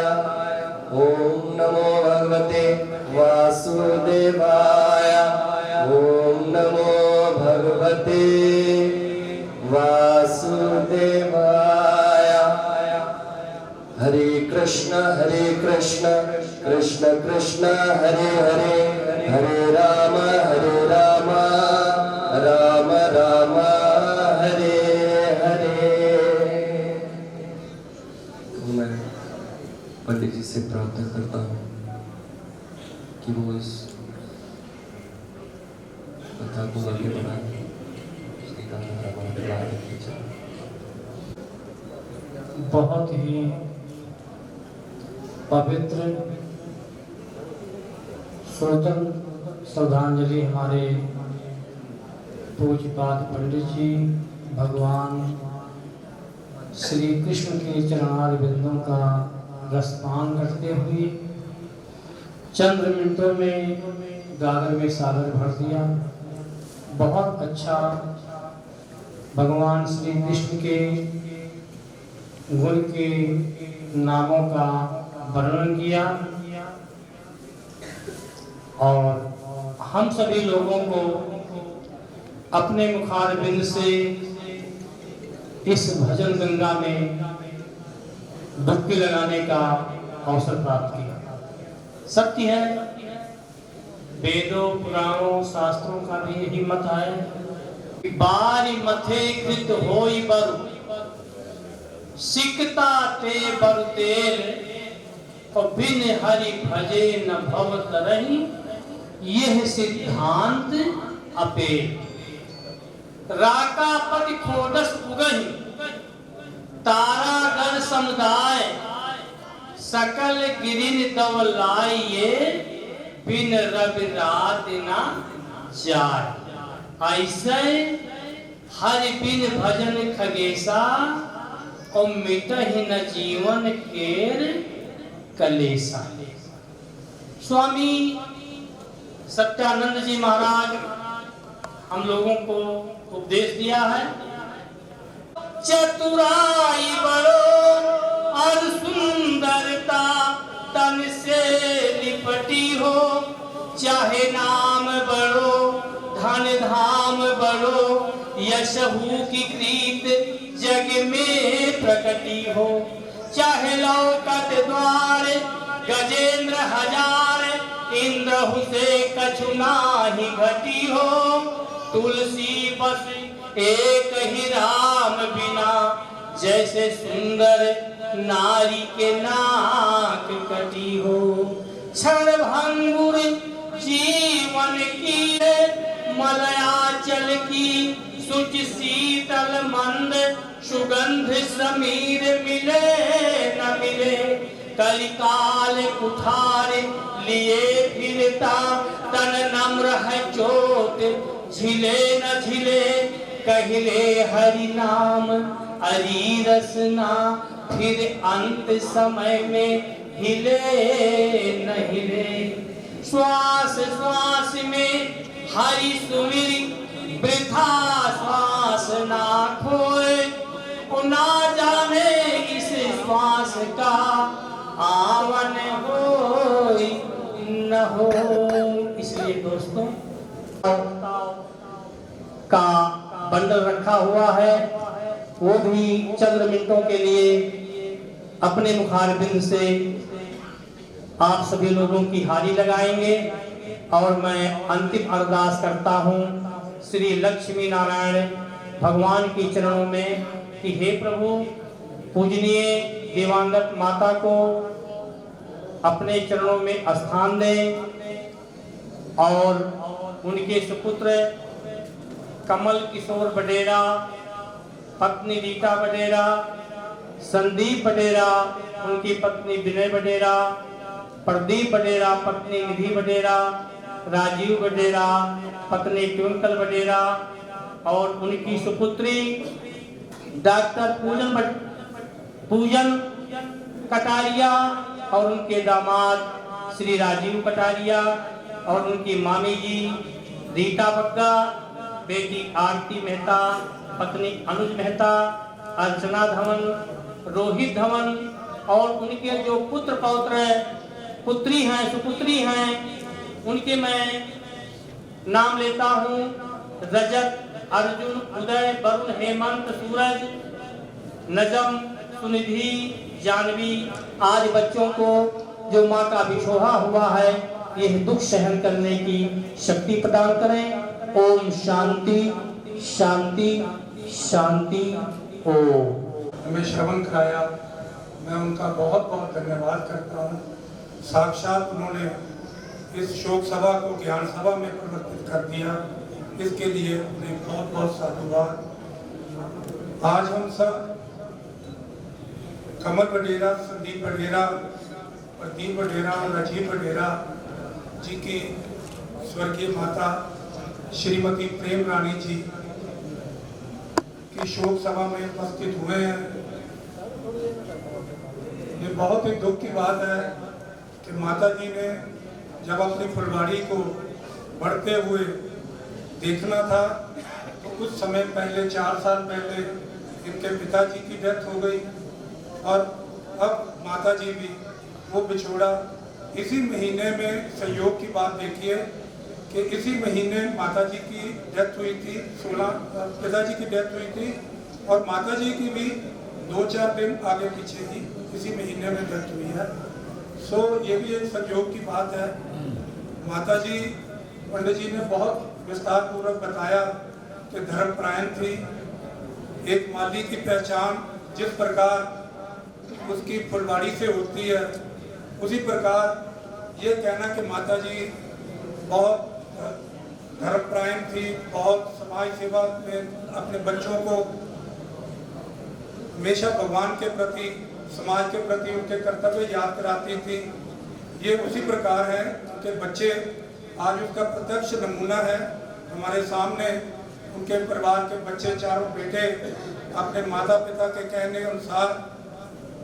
F: ओम नमो भगवते वासुदेवाय ओम नमो भगवते वासुदेवाय। हरे कृष्ण कृष्ण कृष्ण हरे हरे हरे राम राम राम हरे हरे। मैं पंडित जी से प्रार्थना करता हूँ कि वो इस कथा को आगे बढ़ाएं।
G: बहुत ही पवित्र स्वतंत्र श्रद्धांजलि हमारे पूज्यपाद पंडित जी भगवान श्री कृष्ण के चरणार बिंदुओं का रसपान करते हुए चंद मिनटों में गागर में सागर भर दिया। बहुत अच्छा भगवान श्री कृष्ण के गुण के नामों का वर्णन किया और हम सभी लोगों को अपने मुखारबिंद से इस भजन गंगा में डुबकी लगाने का अवसर प्राप्त किया। सत्य है, वेदों पुराणों शास्त्रों का भी यही मत है कि बारी मथे कृत होई बरु सिकता ते बरु तेल और बिन हरि भजे न भव तरहि यह सिद्धांत अपे। राका पति खोडस उगहि तारा गण समुदाय सकल गिरिन दव लाइए बिन रवि रात न जाय। ऐसे हरि बिन भजन खगेसा और मिटहि न जीवन केर कलेसा। स्वामी सत्यानंद जी महाराज हम लोगों को उपदेश दिया है, चतुराई बड़ो और सुंदरता तन से लिपटी हो, चाहे नाम बड़ो धन धाम बड़ो यशहु की प्रीत जग में प्रकटी हो। चाहे लौकत द्वार गजेंद्र हजार इंद्रहु से कछु नाही घटी हो। तुलसी बस एक ही राम बिना जैसे सुंदर नारी के नाक कटी हो। क्षण भंगुर जीवन की मलयाचल की सुच शीतल मंद सुगंध समीर मिले न मिले। कलिकाल कुठार लिए फिरता तन नम्र है चोट झिले न झिले। कहले हरि नाम हरि रसना फिर अंत समय में हिले न हिले। श्वास श्वास में हरि सुमिर वृथा श्वास ना खोए। ना जाने इस श्वास का आम बंडल रखा हुआ है वो भी चंद मिनटों के लिए अपने मुखारबिंद से आप सभी लोगों की हाजिरी लगाएंगे। और मैं अंतिम अरदास करता हूँ श्री लक्ष्मी नारायण भगवान के चरणों में कि हे प्रभु, पूजनीय दिवंगत माता को अपने चरणों में स्थान दें और उनके सुपुत्र कमल किशोर बडेरा, पत्नी रीता बडेरा, संदीप बडेरा, उनकी पत्नी विनय बडेरा, प्रदीप बडेरा, पत्नी निधि बडेरा, राजीव बडेरा, पत्नी ट्विंकल बडेरा और उनकी सुपुत्री डॉक्टर पूजन कटारिया और उनके दामाद श्री राजीव कटारिया और उनकी मामी जी रीता बग्गा, बेटी आरती मेहता, पत्नी अनुज मेहता, अर्चना धवन, रोहित धवन और उनके जो पुत्र पौत्र पुत्री हैं, सुपुत्री हैं, उनके मैं नाम लेता हूँ रजत, अर्जुन, उदय, वरुण, हेमंत, सूरज, नजम, सुनिधि, जानवी। आज बच्चों को जो माँ का बिछोहा हुआ है यह दुख सहन करने की शक्ति प्रदान करें। ओम शांति शांति शांति। ओम।
H: हमें श्रवण कराया, मैं उनका बहुत बहुत धन्यवाद करता हूँ। साक्षात उन्होंने इस शोक सभा को ज्ञान सभा में परिवर्तित कर दिया, इसके लिए उन्हें बहुत बहुत साधुवाद। आज हम सब कमल बडेरा, संदीप बडेरा, प्रदीप बडेरा और राजीव बडेरा जी की स्वर्गीय माता श्रीमती प्रेम रानी जी की शोक सभा में उपस्थित हुए हैं। ये बहुत ही दुख की बात है कि माता जी ने जब अपनी फुलवाड़ी को बढ़ते हुए देखना था तो कुछ समय पहले, 4 साल पहले इनके पिताजी की डेथ हो गई और अब माता जी भी वो बिछोड़ा। इसी महीने में संयोग की बात देखिए कि इसी महीने माता जी की डेथ हुई थी, 16 पिताजी की डेथ हुई थी और माता जी की भी 2-4 दिन आगे पीछे ही इसी महीने में डेथ हुई है। सो ये भी एक संयोग की बात है। माता जी, पंडित जी ने बहुत विस्तार पूर्वक बताया कि धर्मपरायण थी। एक माली की पहचान जिस प्रकार उसकी फुलवाड़ी से होती है, उसी प्रकार ये कहना कि माता जी बहुत धर्मपरायण थी, बहुत समाज सेवा में अपने बच्चों को हमेशा भगवान के प्रति, समाज के प्रति उनके कर्तव्य याद कराती थी। ये उसी प्रकार है कि बच्चे आज उसका प्रत्यक्ष नमूना है हमारे सामने। उनके परिवार के बच्चे, चारों बेटे अपने माता पिता के कहने अनुसार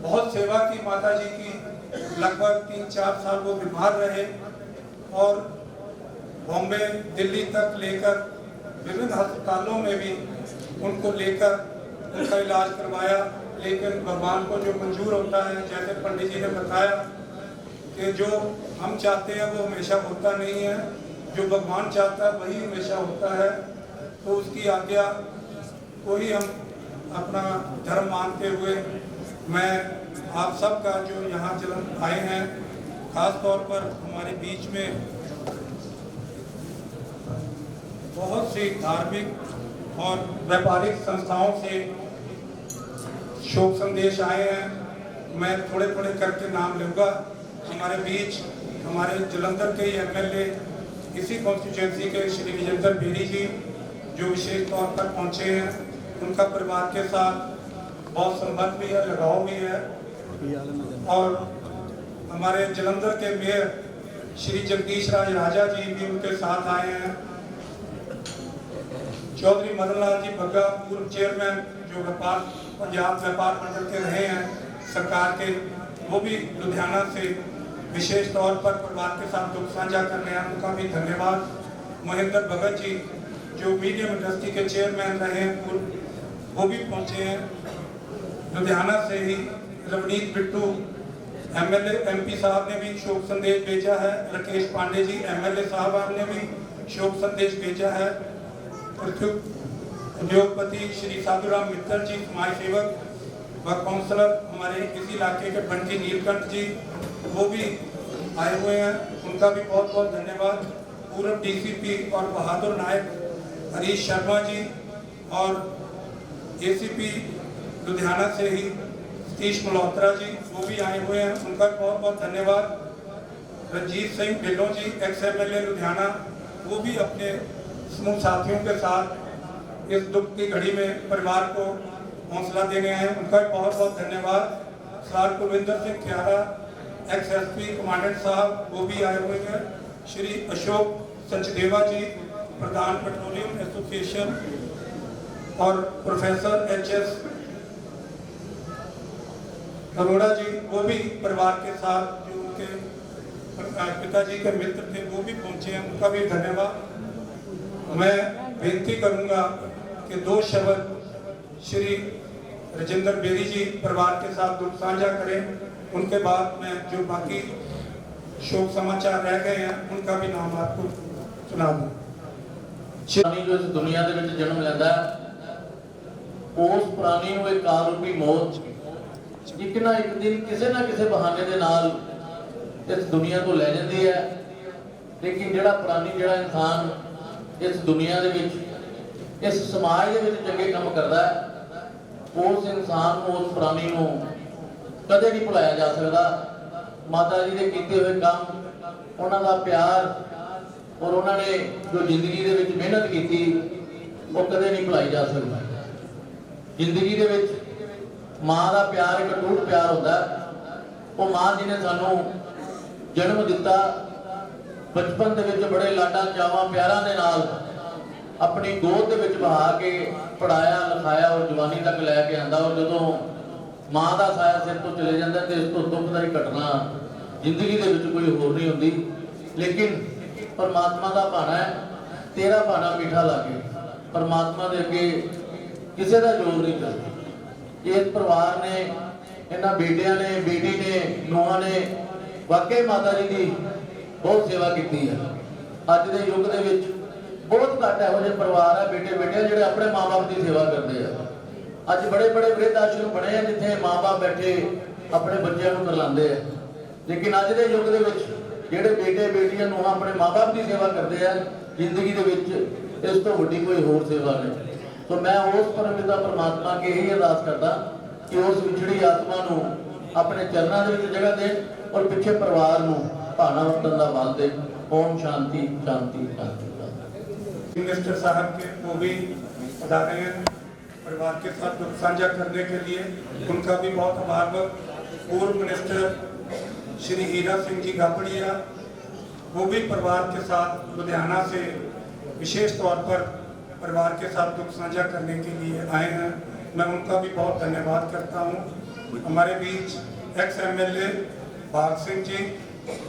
H: बहुत सेवा की माता जी की। लगभग 3-4 साल वो बीमार रहे और बॉम्बे, दिल्ली तक लेकर विभिन्न अस्पतालों में भी उनको लेकर उनका इलाज करवाया। लेकिन भगवान को जो मंजूर होता है, जैसे पंडित जी ने बताया कि जो हम चाहते हैं वो हमेशा होता नहीं है, जो भगवान चाहता है वही हमेशा होता है। तो उसकी आज्ञा को ही हम अपना धर्म मानते हुए मैं आप सब का जो यहाँ जन्म आए हैं, खास तौर पर हमारे बीच में बहुत सी धार्मिक और व्यापारिक संस्थाओं से शोक संदेश आए हैं। मैं थोड़े थोड़े करके नाम लूँगा। हमारे बीच हमारे जलंधर के एमएलए, इसी कॉन्स्टिट्यूंसी के श्री विजेंद्र बेरी जी जो विशेष तौर पर पहुँचे हैं, उनका परिवार के साथ बहुत संबंध भी है, लगाव भी है। और हमारे जलंधर के मेयर श्री जगदीश राज राजा जी भी उनके साथ आए हैं। चौधरी मदन लाल जी बग्गा, पूर्व चेयरमैन जो पंजाब व्यापार मंडल के रहे हैं सरकार के, वो भी लुधियाना से विशेष तौर पर परिवार के साथ दुख साझा करने हैं, उनका भी धन्यवाद। महेंद्र भगत जी जो मीडियम इंडस्ट्री के चेयरमैन रहे हैं पूर्व, वो भी पहुँचे हैं लुधियाना से ही। रवनीत बिट्टू एमएलए, एमपी साहब ने भी शोक संदेश भेजा है। राकेश पांडे जी एमएलए साहब ने भी शोक संदेश भेजा है। उद्योगपति श्री साधुराम मित्तल जी समाज सेवक व काउंसलर हमारे इसी इलाके के बंटी नीलकंठ जी वो भी आए हुए हैं, उनका भी बहुत बहुत धन्यवाद। पूर्व डीसीपी और बहादुर नायक हरीश शर्मा जी और एसीपी लुधियाना से ही सतीश मल्होत्रा जी वो भी आए हुए हैं, उनका बहुत बहुत धन्यवाद। रंजीत सिंह ढिल्लों जी एक्स MLA लुधियाना वो भी अपने समूह साथियों के साथ इस दुख की घड़ी में परिवार को हौसला देने आए, उनका भी बहुत बहुत धन्यवाद। Sir Kulwinder Singh Khiyara ex SP commandant साहब वो भी आए हुए हैं। श्री अशोक सचदेवा जी प्रधान पेट्रोलियम एसोसिएशन और प्रोफेसर HS अरोड़ा जी वो भी परिवार के साथ, जो उनके पिताजी के मित्र थे वो भी पहुंचे हैं, उनका भी धन्यवाद। मैं बेनती करूंगा कि 2 शब्द श्री राजेंद्र बेरी जी परिवार के साथ दुख साझा करें, उनके बाद मैं जो बाकी शोक समाचार रह गए हैं उनका भी नाम आपको सुना दूं।
I: प्राणी जो इस दुनिया ਦੇ ਵਿੱਚ जन्म ਲੈਂਦਾ ਉਸ ਪ੍ਰਾਣੀ ਨੂੰ ਇੱਕ ਕਾਲ ਰੂਪੀ ਮੌਤ ਇੱਕ ਨਾ ਇੱਕ ਦਿਨ ਕਿਸੇ ਨਾ ਕਿਸੇ ਬਹਾਨੇ ਦੇ ਨਾਲ ਇਸ ਦੁਨੀਆ ਤੋਂ ਲੈ ਜਾਂਦੀ ਹੈ। ਲੇਕਿਨ ਜਿਹੜਾ ਪ੍ਰਾਣੀ ਜਿਹੜਾ ਇਨਸਾਨ ਇਸ ਦੁਨੀਆ ਦੇ ਵਿੱਚ ਇਸ ਸਮਾਜ ਦੇ ਵਿੱਚ ਚੰਗੇ ਕੰਮ ਕਰਦਾ ਹੈ ਉਸ ਇਨਸਾਨ ਨੂੰ ਉਸ ਪ੍ਰਾਣੀ ਨੂੰ ਕਦੇ ਨਹੀਂ ਭੁਲਾਇਆ ਜਾ ਸਕਦਾ। ਮਾਤਾ ਜੀ ਦੇ ਕੀਤੇ ਹੋਏ ਕੰਮ, ਉਹਨਾਂ ਦਾ ਪਿਆਰ और उन्होंने जो जिंदगी दे विच मेहनत की वो कदे नहीं भुलाई जा सकता। जिंदगी दे विच मां का प्यार एक अटूट प्यार होता है। वो मां जी ने सानू जन्म दिता, बचपन दे विच बड़े लाडा चावां प्यारां दे नाल अपनी गोद दे विच बहा के पढ़ाया लिखाया और जवानी तक लैके आंदा। और जदों मां का साया सिर तो चले जाता तो इस तो दुखदाई घटना जिंदगी दे विच कोई होर नहीं होंदी। लेकिन परमात्मा का भाना है, तेरा भाना मीठा लागे, परमात्मा दे अगे किसी का जोर नहीं चलता। इस परिवार ने, इन्हां बेटियां ने, बेटी ने, नूहां ने वाकई माता जी की बहुत सेवा की है। अज के युग के बहुत घट इहो जिहे परिवार है बेटे बेटियां जिहड़े अपने माँ बाप की सेवा करते हैं। अज बड़े बड़े वृद्ध आश्रम बने हैं जिथे माँ बाप बैठे अपने बच्चों को करलाते हैं। लेकिन अज के युग के ਜਿਹੜੇ बेटे बेटियां ਨੂੰ अपने माँ बाप की सेवा करते हैं, जिंदगी के विच इस तो वड्डी कोई होर सेवा नहीं। तो मैं उस परमपिता परमात्मा के यही अरदास करता कि उस विछड़ी आत्मा को अपने चरणों के विच जगह दे और पिछे परिवार को भाना वतन का बल दे। ओम शांति शांति शांति।
H: मिनिस्टर साहब के वो भी पधारे हैं परिवार के साथ दुख साझा करने के लिए, उनका भी बहुत आभार। पूर्व मिनिस्टर श्री हीरा सिंह जी गाबड़िया वो भी परिवार के साथ लुधियाना से विशेष तौर पर परिवार के साथ दुख साझा करने के लिए आए हैं, मैं उनका भी बहुत धन्यवाद करता हूँ। हमारे बीच एक्स MLA भाग सिंह जी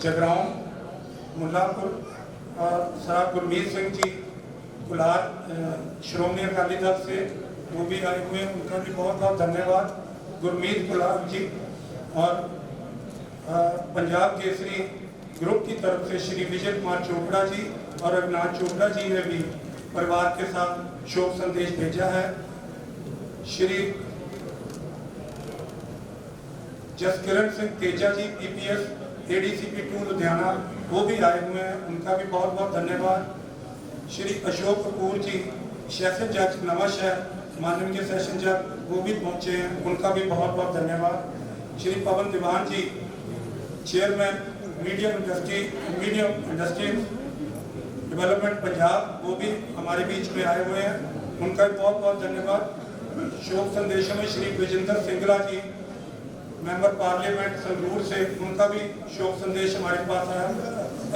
H: जगराओं मुल्लापुर और सर गुरमीत सिंह जी कुलार श्रोमणी अकाली दल से वो भी आए हुए हैं, उनका भी बहुत बहुत धन्यवाद। गुरमीत कुलार जी और पंजाब केसरी ग्रुप की तरफ से श्री विजय कुमार चोपड़ा जी और रघुनाथ चोपड़ा जी ने भी परिवार के साथ शोक संदेश भेजा है। श्री जसकिरण सिंह तेजा जी PPS ADCP 2 लुधियाना वो भी आए हुए हैं, उनका भी बहुत बहुत धन्यवाद। श्री अशोक कपूर जी सेशन जज नवा शहर माननीय सेशन जज वो भी पहुंचे हैं, उनका भी बहुत बहुत धन्यवाद। Shri Pawan Diwan ji chairman medium industry development Punjab वो भी हमारे बीच में आए हुए हैं, उनका भी बहुत बहुत धन्यवाद। शोक संदेशों में श्री विजेंद्र सिंगला जी मेंबर पार्लियामेंट संगरूर से, उनका भी शोक संदेश हमारे पास आया।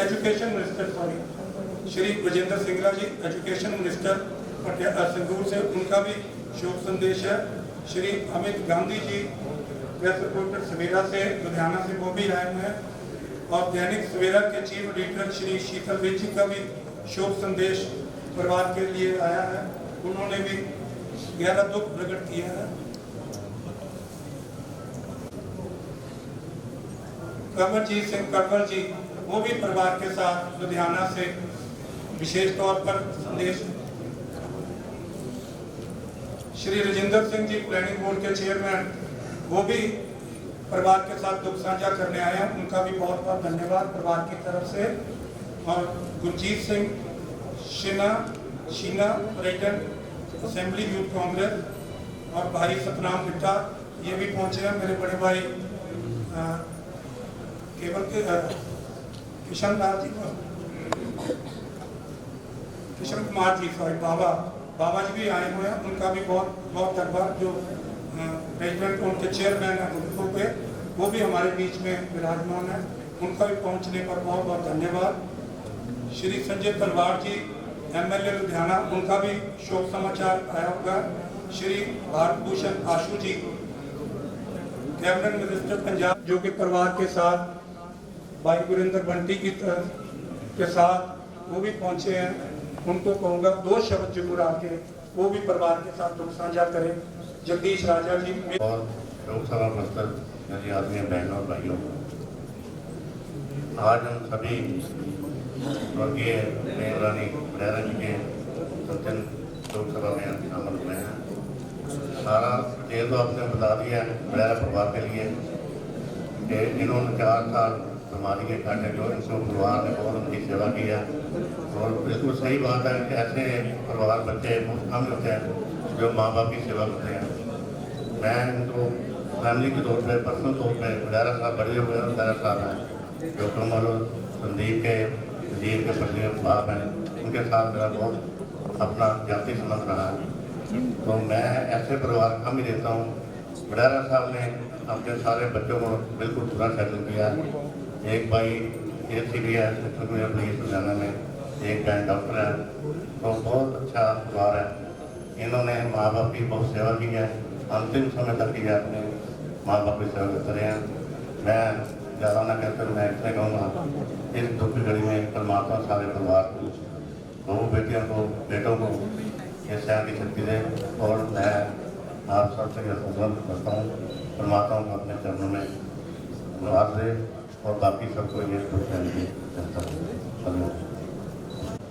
H: एजुकेशन मिनिस्टर श्री विजेंद्र सिंगला जी एजुकेशन मिनिस्टर संगरूर से, उनका भी शोक संदेश है। श्री अमित गांधी जी प्रेस रिपोर्टर सवेरा से लुधियाना से वो भी आए हुए हैं। और दैनिक सवेरा के चीफ एडिटर श्री शीतल विज जी का भी शोक संदेश परिवार के लिए आया है, उन्होंने भी गहरा दुख प्रकट किया है। कंवरजीत सिंह कंवर जी वो भी परिवार के साथ लुधियाना से विशेष तौर पर संदेश श्री राजेंद्र सिंह जी प्लानिंग बोर्ड के चेयरमैन, वो भी परिवार के साथ दुख साझा करने आए हैं, उनका भी बहुत बहुत धन्यवाद परिवार की तरफ से। और Gurjeet Singh Sheena president assembly youth Congress, और भाई सतनाम बिट्टा ये भी पहुंचे हैं। मेरे बड़े भाई केवल के किशन कुमार जी, सॉरी बाबा जी भी आए हुए हैं, उनका भी बहुत बहुत धन्यवाद। जो प्रेसिडेंट उनके चेयरमैन हैं ग्रुपों पे, वो भी हमारे बीच में विराजमान है, उनका भी पहुंचने पर बहुत बहुत धन्यवाद। श्री संजय तलवार जी MLA लुधियाना, उनका भी शोक समाचार आया होगा। श्री भारत भूषण आशु जी कैबिनेट मिनिस्टर पंजाब, जो कि परिवार के साथ भाई गुरिंदर बंटी की के साथ वो भी पहुंचे हैं, उनको कहूँगा 2 शब्द जरूर आके वो भी परिवार के साथ दुख साझा करें। जगदीश राजा जी
J: और लोकसभा मस्तर मेरी आदमी बहनों और भाइयों, आज हम सभी स्वर्गीय रानी बड़ैरा जी के सज्जन लोकसभा में शामिल हुए हैं। सारा ये तो आपने बता दिया बड़ैरा परिवार के लिए कि इन्होंने 4 साल हमारी के काटे जो इनको परिवार ने बहुत उनकी सेवा की है, और बिल्कुल सही बात है कि ऐसे परिवार बच्चे बहुत कम होते हैं जो माँ बाप की सेवा करते हैं। मैं इनको फैमिली के तौर पर, पर्सनल तौर पर बड़ैरा साहब बड़े हुए हैं, बड़ैरा साहब हैं जो कमल संदीप के वजीर के पति बाप हैं, उनके साथ मेरा बहुत अपना जाति संबंध रहा है। तो मैं ऐसे परिवार कम ही देता हूँ। बड़ैरा साहब ने अपने सारे बच्चों को बिल्कुल पूरा सेटल किया। एक भाई AC भी है पुलिस लुधियाना में, एक बहन डॉक्टर है, तो बहुत अच्छा परिवार है। इन्होंने माँ बाप की बहुत सेवा की है, अंतिम समय तक ही अपने माँ बाप की सेवा करते रहे हैं। मैं ज़्यादा ना कहकर मैं इतने कहूँगा, इस दुख की घड़ी में परमात्मा सारे परिवार को, बहू बेटियों को, बेटों को ये सहन की शक्ति दे। और मैं आप सबसे अनुरोध करता हूँ परमात्मा को अपने चरणों में नवाज दे, और बाकी सबको ये दुख सहन की करता हूँ।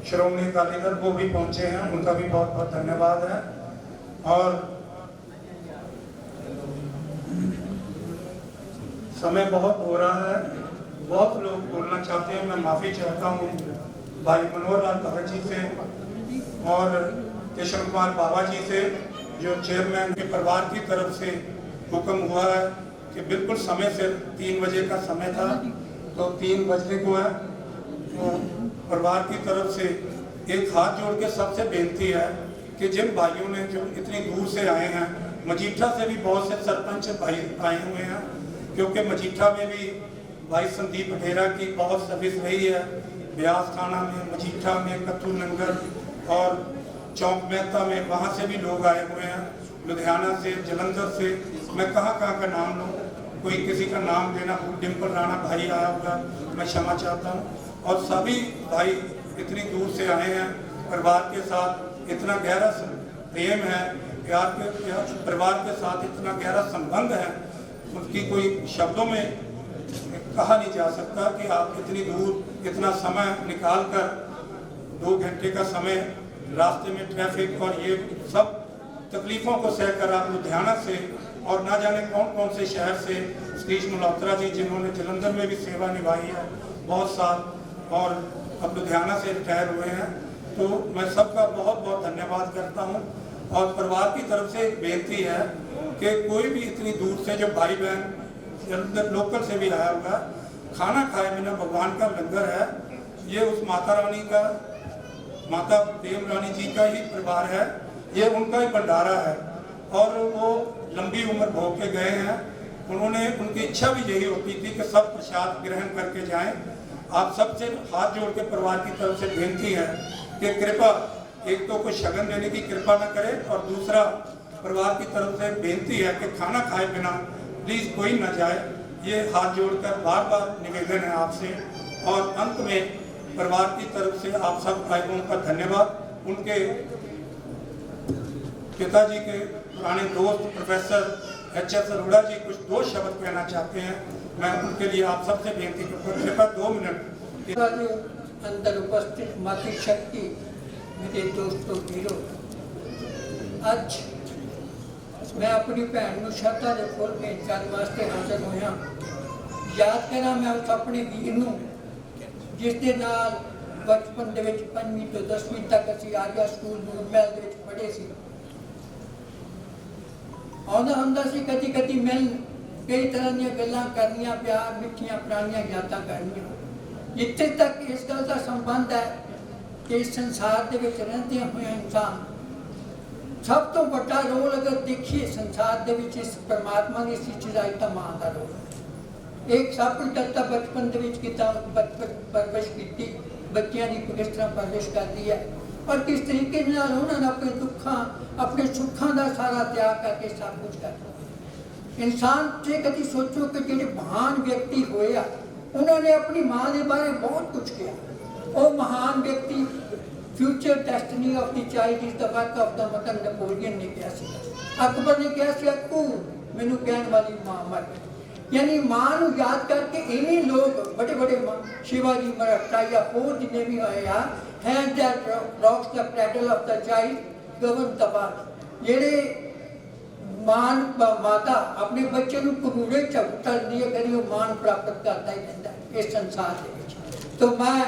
H: श्रोमणी अकाली दल वो भी पहुंचे हैं, उनका भी बहुत बहुत धन्यवाद है। और समय बहुत हो रहा है, बहुत लोग बोलना चाहते हैं, मैं माफ़ी चाहता हूँ भाई मनोहर लाल भगत जी से और केशव कुमार बाबा जी से, जो चेयरमैन के परिवार की तरफ से हुक्म हुआ है कि बिल्कुल समय से 3 बजे का समय था, तो 3 बजने को है। तो परिवार की तरफ से एक हाथ जोड़ के सबसे बेनती है कि जिन भाइयों ने जो इतनी दूर से आए हैं, मजीठा से भी बहुत से सरपंच भाई आए हुए हैं, क्योंकि मजीठा में भी भाई संदीप बघेरा की बहुत सर्विस रही है। ब्यास थाना में, मजीठा में, कत्तू नंगर और चौक मेहता में, वहाँ से भी लोग आए हुए हैं, लुधियाना से, जलंधर से, मैं कहाँ का नाम लूँ, कोई किसी का नाम लेना, डिम्पल राणा भाई आया होगा, मैं क्षमा चाहता हूँ। और सभी भाई इतनी दूर से आए हैं, परिवार के साथ इतना गहरा प्रेम है, परिवार के साथ इतना गहरा संबंध है, उसकी कोई शब्दों में कहा नहीं जा सकता कि आप इतनी दूर इतना समय निकाल कर 2 घंटे का समय रास्ते में ट्रैफिक और ये सब तकलीफों को सहकर आप लुधियाना से और ना जाने कौन कौन से शहर से, सतीश मल्होत्रा जी जिन्होंने जलंधर में भी सेवा निभाई है बहुत साल और अब लुधियाना से रिटायर हुए हैं, तो मैं सबका बहुत बहुत धन्यवाद करता हूं। और परिवार की तरफ से एक बेनती है कि कोई भी इतनी दूर से जो भाई बहन जलंधर लोकल से भी आया होगा, खाना खाए बिना भगवान का लंगर है, ये उस माता रानी का, माता प्रेम रानी जी का ही परिवार है, ये उनका ही भंडारा है। और वो लंबी उम्र भोग के गए हैं, उन्होंने, उनकी इच्छा भी यही होती थी कि सब प्रसाद ग्रहण करके जाएं। आप सबसे हाथ जोड़ के परिवार की तरफ से बेनती है कि कृपा, एक तो कोई शगन देने की कृपा न करे, और दूसरा परिवार की तरफ से बेनती है कि खाना खाए बिना प्लीज कोई न जाए। ये हाथ जोड़कर बार बार निवेदन है आपसे। और अंत में परिवार की तरफ से आप सब भाइयों का धन्यवाद। उनके पिताजी के पुराने दोस्त प्रोफेसर HS अरोड़ा जी कुछ 2 शब्द कहना चाहते हैं, मैं उनके लिए आप सबसे बेनती करता हूँ, कृपया 2 मिनट।
K: अंदर उपस्थित मातृशक्ति, मेरे दोस्तों वीरों, आज
H: मैं अपनी भैन को श्रद्धा के फुल भेंट करने वास्ते हाजिर होया। याद करा मैं उस अपने वीर नूं जिसके नाल बचपन दे विच 5वीं तो 10वीं तक असीं आर्या स्कूल नूरमहल दे विच पढ़े सी। आउंदा हुंदा सी कदी कदी मिल कई तरह दी गल्लां करनियां, प्यार मिठियां पुरानियां यादां करनियां। जिथे तक इस गल का संबंध है कि इस संसार दे विच रहंदे होए इंसान सब तो बड़ा रोल अगर देखिए संसार दे विच इस परमात्मा की सृष्टि का इतना मां का रोल। एक सब कुछ करता बचपन दे विच किता परवरिश की बच्चियां की किस तरह परवरिश करती है और किस तरीके नाल उन्होंने अपने दुखों अपने सुखों का सारा त्याग करके सब कुछ करता। इंसान से कभी सोचो कि जो महान व्यक्ति होए आ उन्होंने अपनी मां के बारे बहुत कुछ किया। वो महान व्यक्ति future destiny of the child is the work of the mother Napoleon ने कहा सी। अकबर ने कहा सी अक्कू मैनू कहने वाली मां मर गई। यानी मां नू याद करके इन्हीं लोग बड़े बड़े शिवाजी मराठा या होर जिन्हें भी होए आ hand that rocks the cradle of the child govern the world. जेड़े मान माता अपने बच्चे को कबूड़े चलती है कभी वो मान प्राप्त करता ही रहता है इस संसार के। तो मैं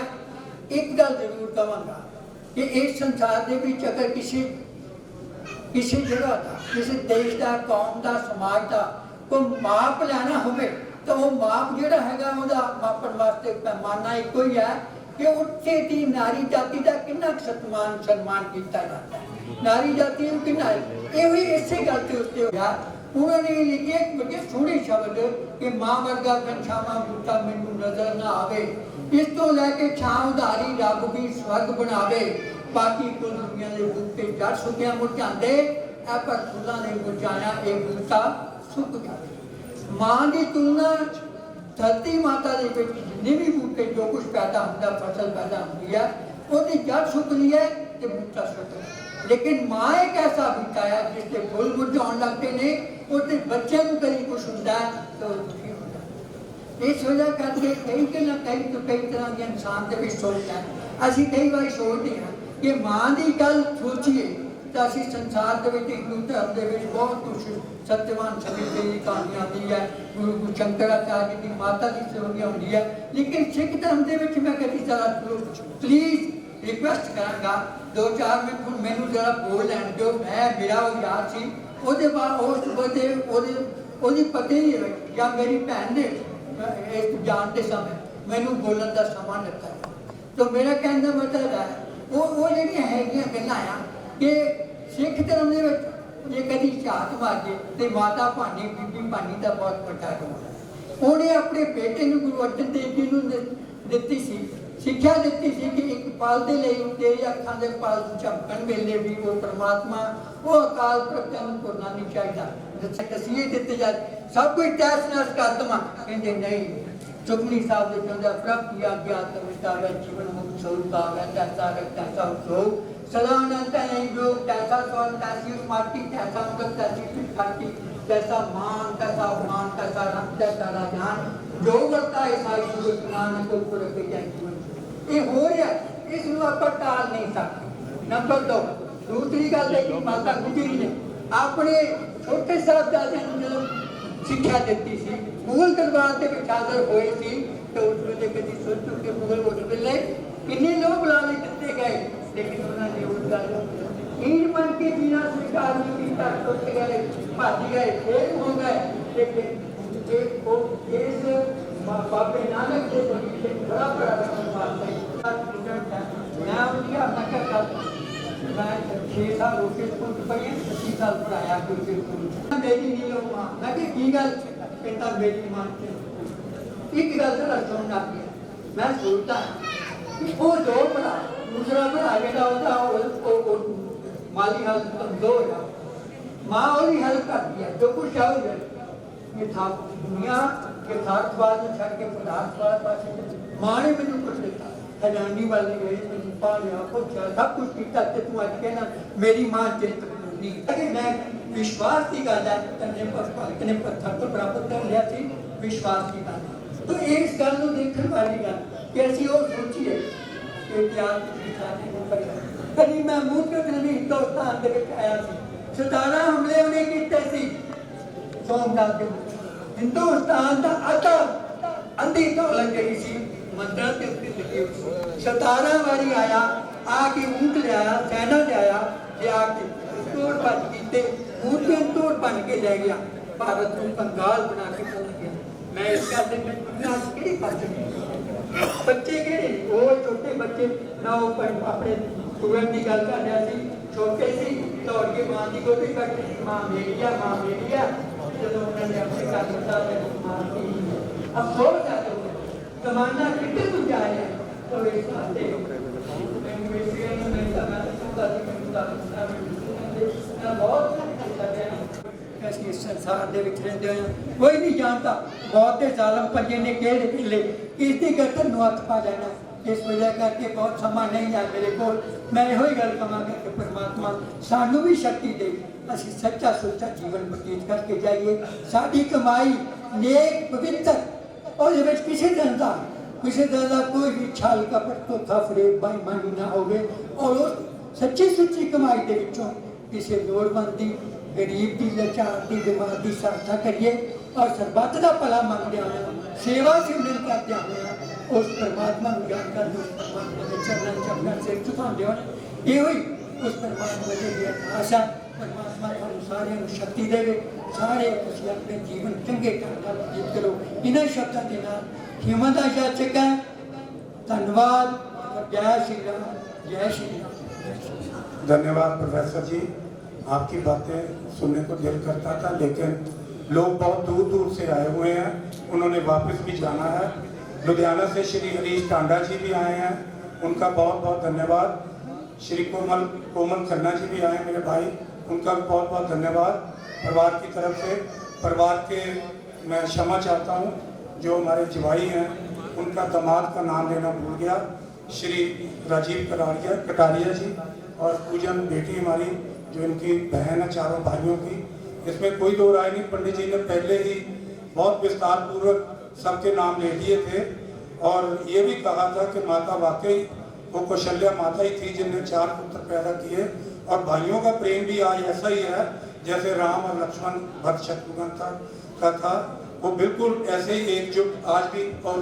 H: एक गल जरूर कहूँगा कि इस संसार के अगर किसी जगह का किसी देश का कौम का समाज का कोई माप लेना हो तो वो माप जोड़ा है मापन वास्ते पैमाना एक ही है कि उत्थे की नारी जाति का कितना सन्मान किया जाता है। नारी जाति को कितना ये इसे गल के उत्ते होया। उन्होंने लिखी एक बड़ी सोहनी शब्द कि मां वर्गा घनश्यामा बूटा मैनू नजर ना आवे, इस तो लैके छां उधारी रब भी स्वर्ग बनावे, बाकी कुल दुनिया के बूटे जड़ सुकिया मुरझाते ऐ पर फुल्लां ने मुरझाया एक बूटा सुक जाए। मां की तुलना धरती माता के जिन्ने भी बूटे जो कुछ पैदा होता फसल पैदा होती है उसकी जड़ सुकनी है तो बूटा सुक है। लेकिन मां एक ऐसा बूटा है जिसके फुल मुरझाने लगते हैं उसके बच्चे को कहीं कुछ होता है तो दुखी होता है। इस वजह करके कई तरह के इंसान के भी सोच है। असी कई बार सोचते हैं कि मां की गल सोचिए तो असी संसार के हिंदू धर्म के बहुत कुछ सत्यवान सवित्री की कहानी आती है, गुरु शंकराचार्य की माता की सेवनियाँ होती है। लेकिन सिख धर्म के मैं कभी जरा प्लीज रिक्वेस्ट कराँगा 2-4 मिनट मैनू जरा बोल लैन दो। मैं मेरा वो याद सी ਉਹਦੇ ਬਾਅਦ ਉਹਦੀ ਪਤੀ ਜਾਂ ਮੇਰੀ ਭੈਣ ਨੇ ਇਸ ਜਾਣ ਦੇ ਸਮੇਂ ਮੈਨੂੰ ਬੋਲਣ ਦਾ ਸਮਾਂ ਦਿੱਤਾ। तो मेरा कहने का मतलब है वो ਜਿਹੜੀਆਂ ਹੈਗੀਆਂ ਗੱਲਾਂ ਆ ਕਿ ਸਿੱਖ ਧਰਮ ਦੇ ਵਿੱਚ ਜੇ ਕਦੀ ਝਾਤ ਮਾਰੀਏ ਤੇ ਮਾਤਾ ਭਾਨੀ ਬੀਬੀ ਭਾਨੀ ਦਾ ਬਹੁਤ ਵੱਡਾ ਰੋਲ ਹੈ। ਉਹਨੇ ਆਪਣੇ ਬੇਟੇ ਨੂੰ ਗੁਰੂ ਅਰਜਨ ਦੇਵ ਜੀ ਨੂੰ ਦਿੱਤੀ ਸੀ ਸਿੱਖਿਆ ਦਿੱਤੀ ਸੀ ਕਿ ਇੱਕ ਪਲ ਦੇ ਲਈ ਤੇਰੀ ਅੱਖਾਂ ਦੇ ਪਲ ਝਪਕਣ ਵੇਲੇ ਵੀ ਉਹ ਪਰਮਾਤਮਾ ਉਹ ਅਕਾਲ ਪੁਰਖ ਨੂੰ ਭੁੱਲਣਾ ਨਹੀਂ ਚਾਹੀਦਾ। ਜਿੱਥੇ ਤਸੀਹੇ ਦਿੱਤੇ ਜਾ ਸਭ ਕੁਝ ਤੈਸ ਨੈਸ ਕਰ ਦਵਾਂ ਕਹਿੰਦੇ ਨਹੀਂ। सुखनी साहब ने कहते प्रभ की आज्ञा तमिता है जीवन मुक्त स्वरूप है तैसा तैसा योग सदा अनंत है योग तैसा स्वर तैसी स्मार्टी तैसा मुक्त तैसी पिठाटी तैसा मान तैसा अपमान तैसा रंग तैसा राजहान जो करता है सारी सूरत नानक को ऊपर रखे जाए जीवन ये हो रहा है। इसमें आप टाल नहीं सकते। नंबर 2 दूसरी गल देखी माता गुजरी ने अपने छोटे साहबजादे जो सिक्ख्या दी सी मुगल दरबार के हाजिर हुए थे तो उस वे कभी सोचो कि मुगल उस वे किन्ने लोग लाने दिते गए लेकिन उन्होंने उस गल ईट बन के जीना स्वीकार नहीं किया। टुट गए भज गए फेल हो गए। लेकिन इस बाबे नानक के पीछे बड़ा बड़ा मैं उनकी मैं 6 साल रोके स्कूल पढ़ी 25 साल पढ़ाया गुरु स्कूल मेरी नीलो मां मैं की गल कहता मेरी मां एक गल जरा सुनना मैं सोचता कि वो दो पढ़ा दूसरा पढ़ा बेटा होता माली हाल कमजोर है मां और हेल्प करती है जो कुछ है ये था दुनिया के यथार्थवाद में छड़ के पदार्थवाद पास मां ने मैंने कुछ दिता खजानी वाली गई मैंने पालिया कुछ सब कुछ किया तू अज कहना मेरी मां चिंत नहीं। मैं विश्वास की गल है इतने पत्थर तो प्राप्त कर लिया थी विश्वास की गल। तो इस गल को देखने वाली गल कि असी वो सोचिए कि कभी मैं मूर्ख नहीं हिंदुस्तान के आया
K: 17 हमले उन्हें कीते सी सोमनाथ के हिंदुस्तान का अद्धा अंधी तो लग गई सी मंदिर के उत्ते लगी हुई 17 बारी आया आके ऊंट ले आया सेना ले आया जे आके तोड़ भज कीते मूर्तियां तोड़ बन के ले गया भारत को कंगाल बना के चल गया। मैं इसका दिन में दुनिया की केड़ी पास बच्चे केड़े वो छोटे बच्चे ना वो अपने कुएं की गल कर रहा सी छोटे सी दौड़ के मां की गोदी बैठे मां मेरी है जब उन्होंने अपने घर बता मां की अब सो जाते जमाना कितने कुछ जाए है तो इस बाते इस संसार दे विच रहंदे होए कोई नहीं जानता बहुत दे जालम पंजे ने केड़े किले इसकी गर्दन नु हथ पा लेना इस वजह करके बहुत समा नहीं है मेरे को मैं यही गल कहांगा कि परमात्मा सानू भी शक्ति दे असि सच्चा सुच्चा जीवन व्यतीत करके जाइए साडी कमाई नेक पवित्र और ये किसी दिन का कोई भी छाल का पत्तो था फरेब बेईमानी ना होवे और उस सच्ची सुच्ची कमाई के विचों किसी लोड़वंद गरीब की लाचार की बीमार की सहायता करिए और सर्बत का भला मंगदे हुए सेवा सिमरन करते हुए उस परमात्मा को याद कर उस परमात्मा के चरणों च अपना सिर झुकाते हो ये उस परमात्मा की आशा परमात्मा को सारे शक्ति देवे सारे तुसीं अपने जीवन चंगे ढंग नाल व्यतीत करो इन्हां शब्दां दे नाल हिम्मत दा याचक है धन्यवाद जय श्री राम जय श्री राम।
H: धन्यवाद प्रोफेसर जी, आपकी बातें सुनने को दिल करता था लेकिन लोग बहुत दूर दूर से आए हुए हैं, उन्होंने वापस भी जाना है। लुधियाना से श्री हरीश टांडा जी भी आए हैं, उनका बहुत बहुत धन्यवाद। श्री कोमल खन्ना जी भी आए मेरे भाई, उनका भी बहुत बहुत धन्यवाद। परिवार की तरफ से परिवार के मैं क्षमा चाहता हूँ जो हमारे जवाई हैं उनका दामाद का नाम लेना भूल गया, श्री राजीव कटारिया जी और पूजन बेटी हमारी जो इनकी बहन है चारों भाइयों की, इसमें कोई दो राय नहीं। पंडित जी ने पहले ही बहुत विस्तार पूर्वक सबके नाम ले दिए थे और ये भी कहा था कि माता वाकई वो कौशल्या माता ही थी जिनने 4 पुत्र पैदा किए और भाइयों का प्रेम भी आज ऐसा ही है जैसे राम और लक्ष्मण भरत शत्रुघ्न का था, वो बिल्कुल ऐसे ही एकजुट आज भी। और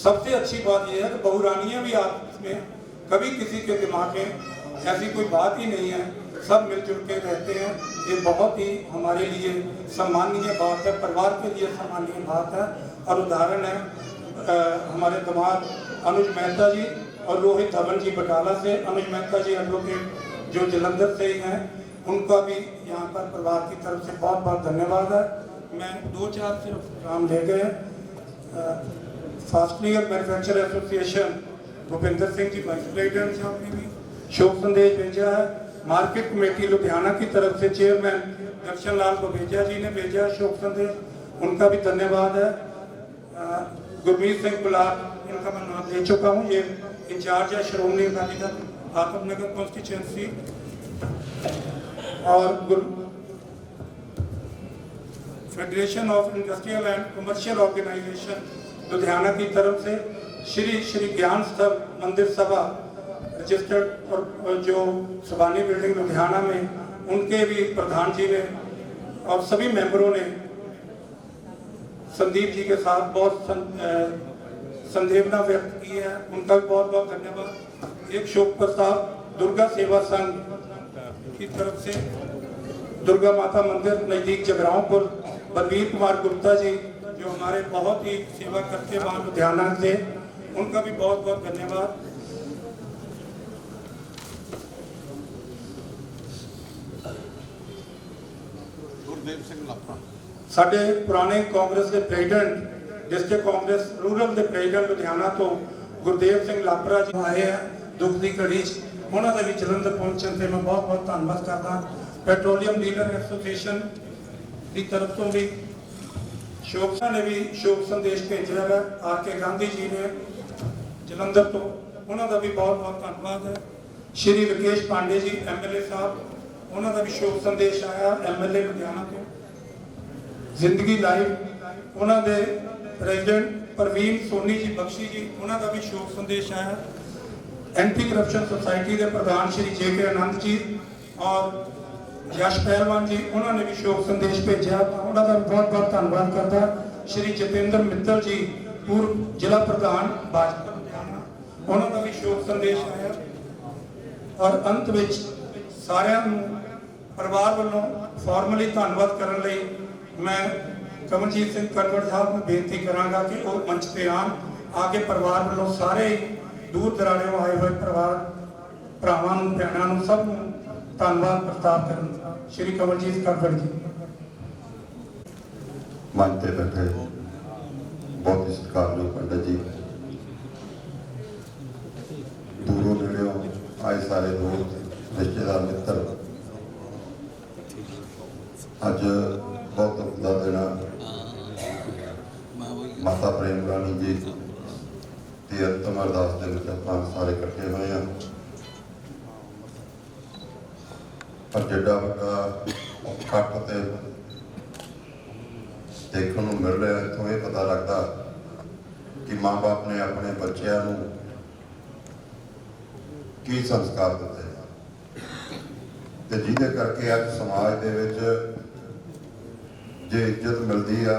H: सबसे अच्छी बात यह है कि बहुरानियाँ भी आपस में कभी किसी के दिमाग में ऐसी कोई बात ही नहीं है, सब मिलजुल के रहते हैं। ये बहुत ही हमारे लिए सम्माननीय बात है, परिवार के लिए सम्माननीय बात है। और उदाहरण है हमारे दामाद अनुज मेहता जी और रोहित धवन जी बटाला से, अनुज मेहता जी एडवोकेट जो जलंधर से ही हैं, उनका भी यहाँ पर परिवार की तरफ से बहुत बहुत धन्यवाद है। मैं 2-4 सिर्फ नाम ले गए। फास्टनियर manufacture association Bhupinder Singh ji vice president साहब ने भी शोक संदेश भेजा है। मार्केट कमेटी लुधियाना की तरफ से चेयरमैन दर्शन लाल बबेजा जी ने भेजा शोक संदेश, उनका भी धन्यवाद है। गुरमीत सिंह गुलाब, इनका मैं नाम ले चुका हूँ, ये इंचार्ज है श्रोमणी अकाली दल आत्मनगर कॉन्स्टिट्यूंसी। और federation of industrial and commercial organisation Ludhiana की तरफ से श्री ज्ञान स्थल मंदिर सभा रजिस्टर्ड और जो सुबानी बिल्डिंग लुधियाना में, उनके भी प्रधान जी ने और सभी मेंबरों ने संदीप जी के साथ बहुत संवेदना व्यक्त की है, उनका भी बहुत बहुत धन्यवाद। एक शोक प्रस्ताव दुर्गा सेवा संघ की तरफ से दुर्गा माता मंदिर नजदीक जगरावपुर, बलवीर कुमार गुप्ता जी जो हमारे बहुत ही सेवा करते वहाँ लुधियाना से, उनका भी बहुत बहुत धन्यवाद। गुरदेव सिंह लापरा साडे पुराने कांग्रेस के प्रेसिडेंट डिस्ट्रिक्ट कांग्रेस रूरल के प्रेसिडेंट लुधियाना तो गुरदेव सिंह लापरा जी आए हैं दुख की घड़ी, उन्होंने भी जलंधर पहुंचने से मैं बहुत बहुत धन्यवाद करता। पेट्रोलियम डीलर एसोसिएशन की तरफ तो भी शोक ने भी शोक संदेश भेजा है। आर.के. गांधी जी ने जलंधर तो, उन्होंने भी बहुत बहुत धन्यवाद है। श्री विकेश पांडे जी MLA साहब, उन्होंने भी शोक संदेश आया MLA लुधियाना तो। जिंदगी लाइव उन्होंने प्रेसिडेंट परवीन सोनी जी बख्शी जी, उन्होंने भी शोक संदेश आया। एंटी करप्शन सोसाइटी के प्रधान श्री J.K. आनंद जी और यश पहलवान जी उन्होंने भी शोक संदेश भेजा, उन्होंने बहुत बहुत धन्यवाद करता। श्री जतेंद्र मित्तल जी पूर्व जिला प्रधान भाजपा लुधियाना, उन्होंने भी शोक संदेश आया। और अंत में सारिਆਂ ਨੂੰ परिवार वालों फॉर्मली धन्यवाद करने लई मैं कमलजीत सिंह कटवड़ साहब ਨੂੰ बेनती करांगा कि वो मंच पे आके परिवार वालों सारे दूर दराड़ियों आए हुए परिवार भरावां ਨੂੰ ਭੈਣਾਂ ਨੂੰ सब ਨੂੰ ਧੰਨਵਾਦ ਪ੍ਰਸਤਾਵ ਕਰਨ। श्री कमलजीत कटवड़ जी।
J: मंच पे बैठे बहुत ही सत्कारयोग पंडित जी, दूरों नेड़ों आए सारे दोस्त रिश्तेदार मित्र, अज बहुत दुख का दिन माता प्रेम रानी जी की अंतिम अरदास के विच सारे इकट्ठे हुए हैं। पर जिड्डा वड्डा इकट्ठ ते देखने को मिल रहा है, इतों ये पता लगता कि माँ बाप ने अपने बच्चों को की संस्कार दिते ते जिहदे करके अज समाज दे विच जे इज्जत मिलती है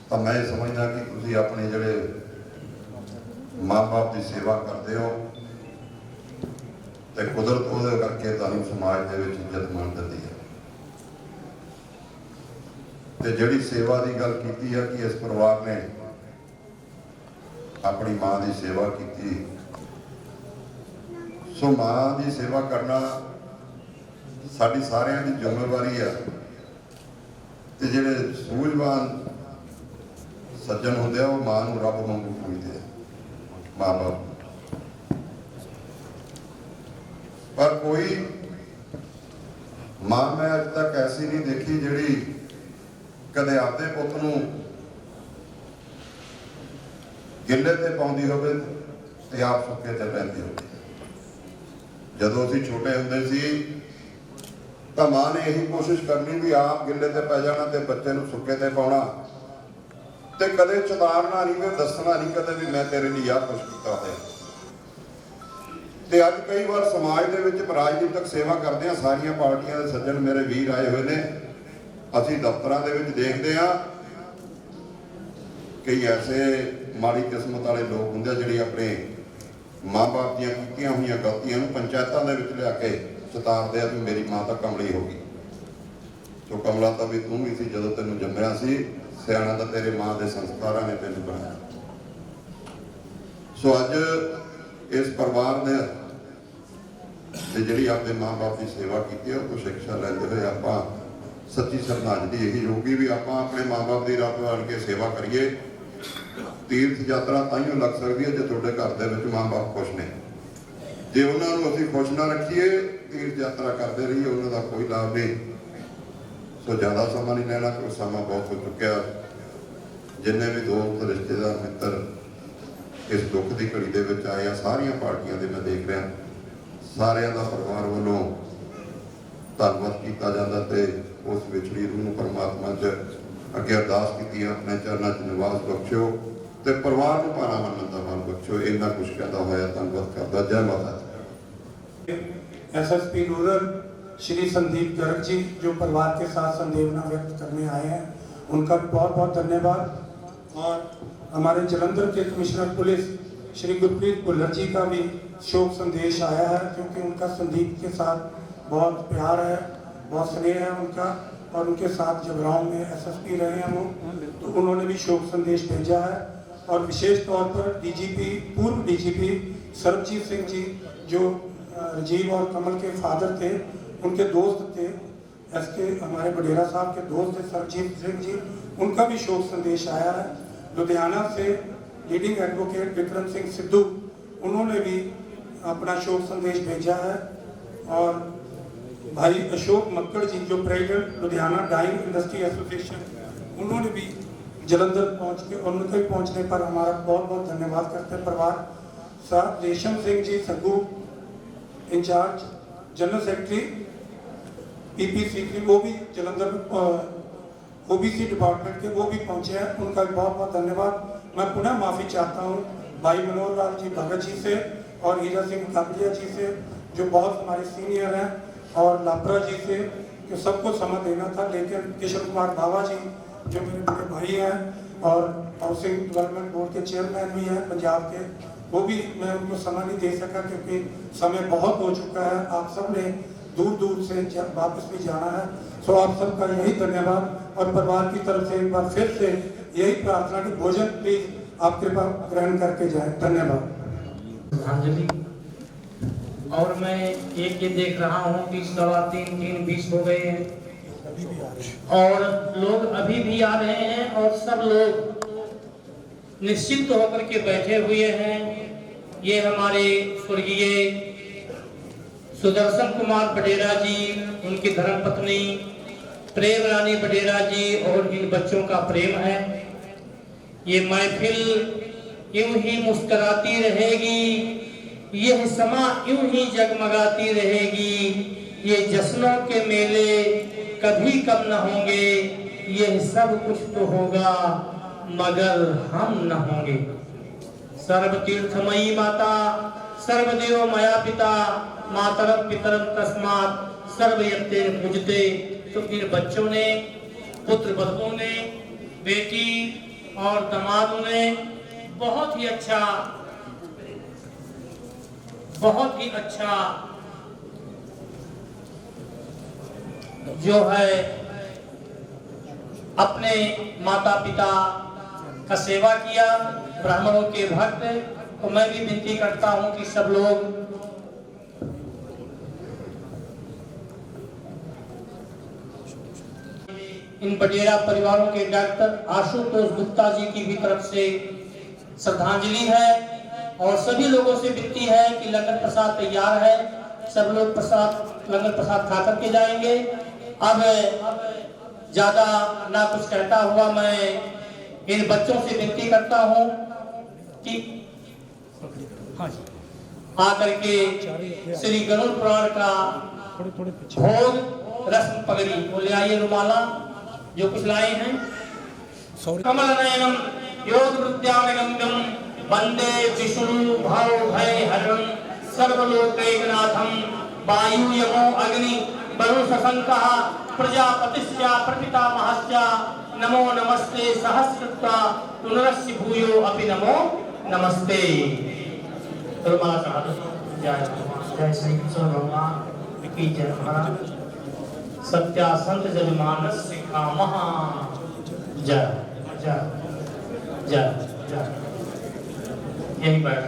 J: तो मैं समझदा कि तुसीं अपने जिहड़े माँ बाप की सेवा करते हो ते कुदरत उहदे करके तुहानूं समाज दे विच इज्जत मिल दिंदी है। ते जिहड़ी सेवा की गल कीती है कि इस परिवार ने अपनी माँ की सेवा की, सो माँ की सेवा करना साडी सारियां दी जिम्मेवारी है। ते जिहड़े सूझवान सज्जन होंदे आ वो माँ नूं रब वांगू पूजदे माँ बाप, पर कोई माँ मैं अज तक ऐसी नहीं देखी जिहड़ी कदे आपदे पुੱਤ ਨੂੰ ਗਿੱਲੇ ਤੇ ਪਾਉਂਦੀ ਹੋਵੇ ਤੇ ਆਪ ਸੁੱਕੇ ਤੇ ਪੈਂਦੀ ਹੋਵੇ। ਜਦੋਂ ਅਸੀਂ ਛੋਟੇ ਹੁੰਦੇ ਸੀ ਤਾਂ ਮਾਂ ਨੇ ਇਹੀ ਕੋਸ਼ਿਸ਼ ਕਰਨੀ ਵੀ ਆਪ ਗਿੱਲੇ ਤੇ ਪੈ ਜਾਣਾ ਤੇ ਬੱਚੇ ਨੂੰ ਸੁੱਕੇ ਤੇ ਪਾਉਣਾ, ਤੇ ਕਦੇ ਚੇਤਾਵਨਾ ਨਹੀਂ ਤੇ ਦੱਸਣਾ ਨਹੀਂ ਕਦੇ ਵੀ ਮੈਂ ਤੇਰੇ ਲਈ ਆਹ ਕੁਛ ਕੀਤਾ ਹੋਇਆ। ਤੇ ਅੱਜ ਕਈ ਵਾਰ ਸਮਾਜ ਦੇ ਵਿੱਚ ਰਾਜਨੀਤਿਕ ਸੇਵਾ ਕਰਦੇ ਆ, ਸਾਰੀਆਂ ਪਾਰਟੀਆਂ ਦੇ ਸੱਜਣ ਮੇਰੇ ਵੀਰ ਆਏ ਹੋਏ ਨੇ। ਅਸੀਂ ਦਫ਼ਤਰਾਂ ਦੇ ਵਿੱਚ ਦੇਖਦੇ ਹਾਂ ਕਈ ਐਸੇ ਮਾੜੀ ਕਿਸਮਤ ਵਾਲੇ ਲੋਕ ਹੁੰਦੇ ਜਿਹੜੇ ਆਪਣੇ ਮਾਂ-ਬਾਪ ਦੀਆਂ ਕੀਤੀਆਂ ਹੋਈਆਂ ਗਲਤੀਆਂ ਨੂੰ ਪੰਚਾਇਤਾਂ ਦੇ ਵਿੱਚ ਲਿਆ ਕੇ ਸਤਾਰਦੇ ਆ ਵੀ ਮੇਰੀ ਮਾਂ ਤਾਂ ਕਮਲੀ ਹੋ ਗਈ। ਜੋ ਕਮਲਾ ਤਾਂ ਵੀ ਤੂੰ ਵੀ ਸੀ ਜਦੋਂ ਤੈਨੂੰ ਜੰਮਿਆ ਸੀ, ਸਿਆਣਾ ਤਾਂ ਤੇਰੇ ਮਾਂ ਦੇ ਸੰਸਕਾਰਾਂ ਨੇ ਤੈਨੂੰ ਬਣਾਇਆ। ਸੋ ਅੱਜ ਇਸ ਪਰਿਵਾਰ ਨੇ ਤੇ ਜਿਹੜੀ ਆਪਣੇ ਮਾਂ-ਬਾਪ ਦੀ ਸੇਵਾ ਕੀਤੀ ਉਹ ਤੋਂ ਸਿੱਖਿਆ ਲੈਂਦੇ ਹੋਏ ਆਪਾਂ सच्ची श्रद्धांजलि यही होगी भी आप अपने माँ बाप की रब बन के सेवा करिए। तीर्थ यात्रा ताइयों लग सकती है जो थोड़े घर के माँ बाप खुश ने, जे उन्होंने असीं खुश ना रखिए तीर्थ यात्रा करते रहिए उन्होंने कोई लाभ नहीं। सो ज़्यादा समा नहीं लेना क्योंकि समा बहुत हो चुका। जिन्हें भी दोस्त रिश्तेदार मित्र इस दुख की घड़ी के विच आए सारिया पार्टियां दे मैं देख रहा सारिया का परिवार वालों धन्नवाद किया जाता ते उस विछड़ी रूह नूं परमात्मा च अगे अरदास की अपने चरणों च निवास बख्शो ते परिवार नूं भारा मनण दा बल बख्शो। इन्ना कुछ कहता होया धन्नवाद करदा। जय माता दी।
H: SSP रूरल श्री संदीप गर्ग जी जो परिवार के साथ संवेदना व्यक्त करने आए हैं, उनका बहुत बहुत धन्यवाद। और हमारे जलंधर के कमिश्नर पुलिस श्री गुरप्रीत भुल्लर जी का भी शोक संदेश आया है, क्योंकि उनका संदीप के साथ बहुत प्यार है, बहुत स्नेह है उनका, और उनके साथ जगरांव में SSP रहे हैं वो, तो उन्होंने भी शोक संदेश भेजा है। और विशेष तौर पर DGP पूर्व DGP सरबजीत सिंह जी जो राजीव और कमल के फादर थे, उनके दोस्त थे, SK हमारे बडेरा साहब के दोस्त थे सरबजीत सिंह जी, उनका भी शोक संदेश आया है। लुधियाना से लीडिंग एडवोकेट विक्रम सिंह सिद्धू, उन्होंने भी अपना शोक संदेश भेजा है। और भाई अशोक मक्कड़ जी जो president Ludhiana dyeing industry association, उन्होंने भी जलंधर पहुंच के, उनके भी पहुंचने पर हमारा बहुत बहुत धन्यवाद करते हैं परिवार। साथ Resham Singh ji Saggu incharge general secretary PPC वो भी जलंधर OBC डिपार्टमेंट के वो भी पहुंचे हैं, उनका भी बहुत बहुत धन्यवाद। मैं पुनः माफ़ी चाहता हूँ भाई मनोहर लाल जी भगत जी से और हीरा सिंह काकड़िया जी से जो बहुत हमारे सीनियर हैं। और लापरा जी से कि सबको समय देना था, लेकिन किशन कुमार बाबा जी जो मेरे बड़े भाई हैं और हाउसिंग डेवलपमेंट बोर्ड के चेयरमैन भी हैं पंजाब के, वो भी मैं उनको समय नहीं दे सका क्योंकि समय बहुत हो चुका है। आप सब ने दूर दूर से वापस भी जाना है। सो आप सबका यही धन्यवाद और परिवार की तरफ से एक बार फिर से यही प्रार्थना कि भोजन प्लीज आप कृपा ग्रहण करके जाए। धन्यवाद।
G: श्रद्धांजलि। और मैं एक ये देख रहा हूँ कि 3:20 हो गए हैं और लोग अभी भी आ रहे हैं और सब लोग निश्चिंत होकर के बैठे हुए हैं। ये हमारे स्वर्गीय सुदर्शन कुमार बडेरा जी, उनकी धर्मपत्नी प्रेम रानी बडेरा जी और इन बच्चों का प्रेम है। ये महफिल यूं ही मुस्कुराती रहेगी, यह समा यूं ही जगमगाती रहेगी। ये जश्नों के मेले कभी कम न होंगे, यह सब कुछ तो होगा मगर हम न होंगे। सर्वतीर्थमयी माता, सर्वदेव मया पिता, मातरम पितरम तस्मात् सर्वयत्ते पूजते। तो इन बच्चों ने, पुत्र बधुओं ने, बेटी और दामादों ने बहुत ही अच्छा जो है अपने माता पिता का सेवा किया, ब्राह्मणों के भक्त। तो मैं भी विनती करता हूं कि सब लोग इन बडेरा परिवारों के डॉक्टर आशुतोष गुप्ता जी की भी तरफ से श्रद्धांजलि है। और सभी लोगों से विनती है कि लंगर प्रसाद तैयार है, सब लोग लंगर प्रसाद खा करके जाएंगे। अब ज्यादा ना कुछ कहता हुआ मैं इन बच्चों से विनती करता हूं कि आकर के श्री गरुड़ पुराण का भोग रस्म पगड़ी वो ले आइए, रुमाला जो कुछ लाए हैं। कमल नयनम योग विद्यामगम्यम वंदे विष्णु भाव भय हरम सर्वलोकैकनाथम वायु यमो अग्नि वरुण शशंकः प्रजापतिश्च प्रपितामहश्च नमो नमस्ते सहस्रता पुनरस्य भूयो अपि नमो नमस्ते। जय श्री कृष्ण भगवान की जय। महाराज सत्या संत जनमानस सिखामः। जय जय जय जय। यही बैठ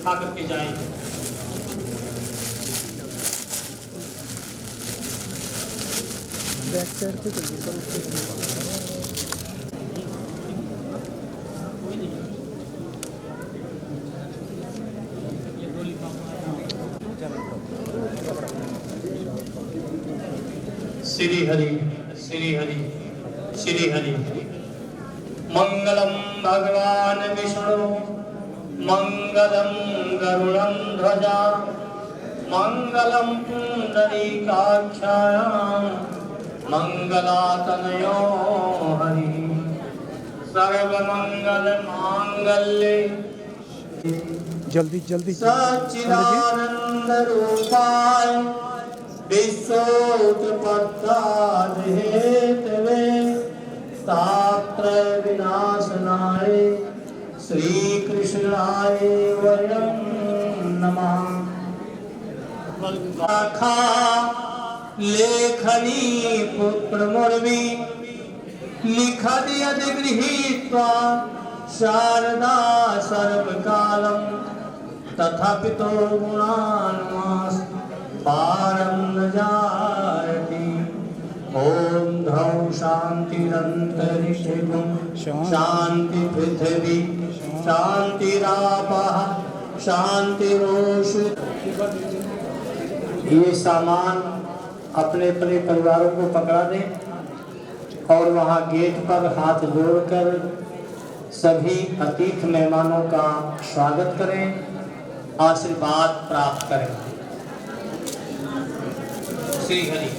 G: आकर के जाएंगे। श्री हरि श्री हरि श्री हरि। मंगलम भगवान विष्णु मंगलम गरुड़ं ध्वजा मंगलम पुंडरीकाक्षायां मंगलातनयो हरि। सर्वमंगल मांगल्ये
H: जल्दी
G: सच्चिदानंद रूपाय विश्वोत्पत्ताय हेतवे तात्रय विनाशनाय श्री कृष्णाय वयं नमः। लेखनी पुत्र मुर्वी लिखद यदि गृहीत्वा शारदा सर्वकालं तथा पितो गुणान्वास पारं न जायति। ओम धौ शांतिरंतरिक्षे शांति पृथ्वी शांतिरापः शांतिरोषु। ये सामान अपने अपने परिवारों को पकड़ा दें और वहाँ गेट पर हाथ जोड़कर सभी अतिथि मेहमानों का स्वागत करें, आशीर्वाद प्राप्त करें। श्री हरि।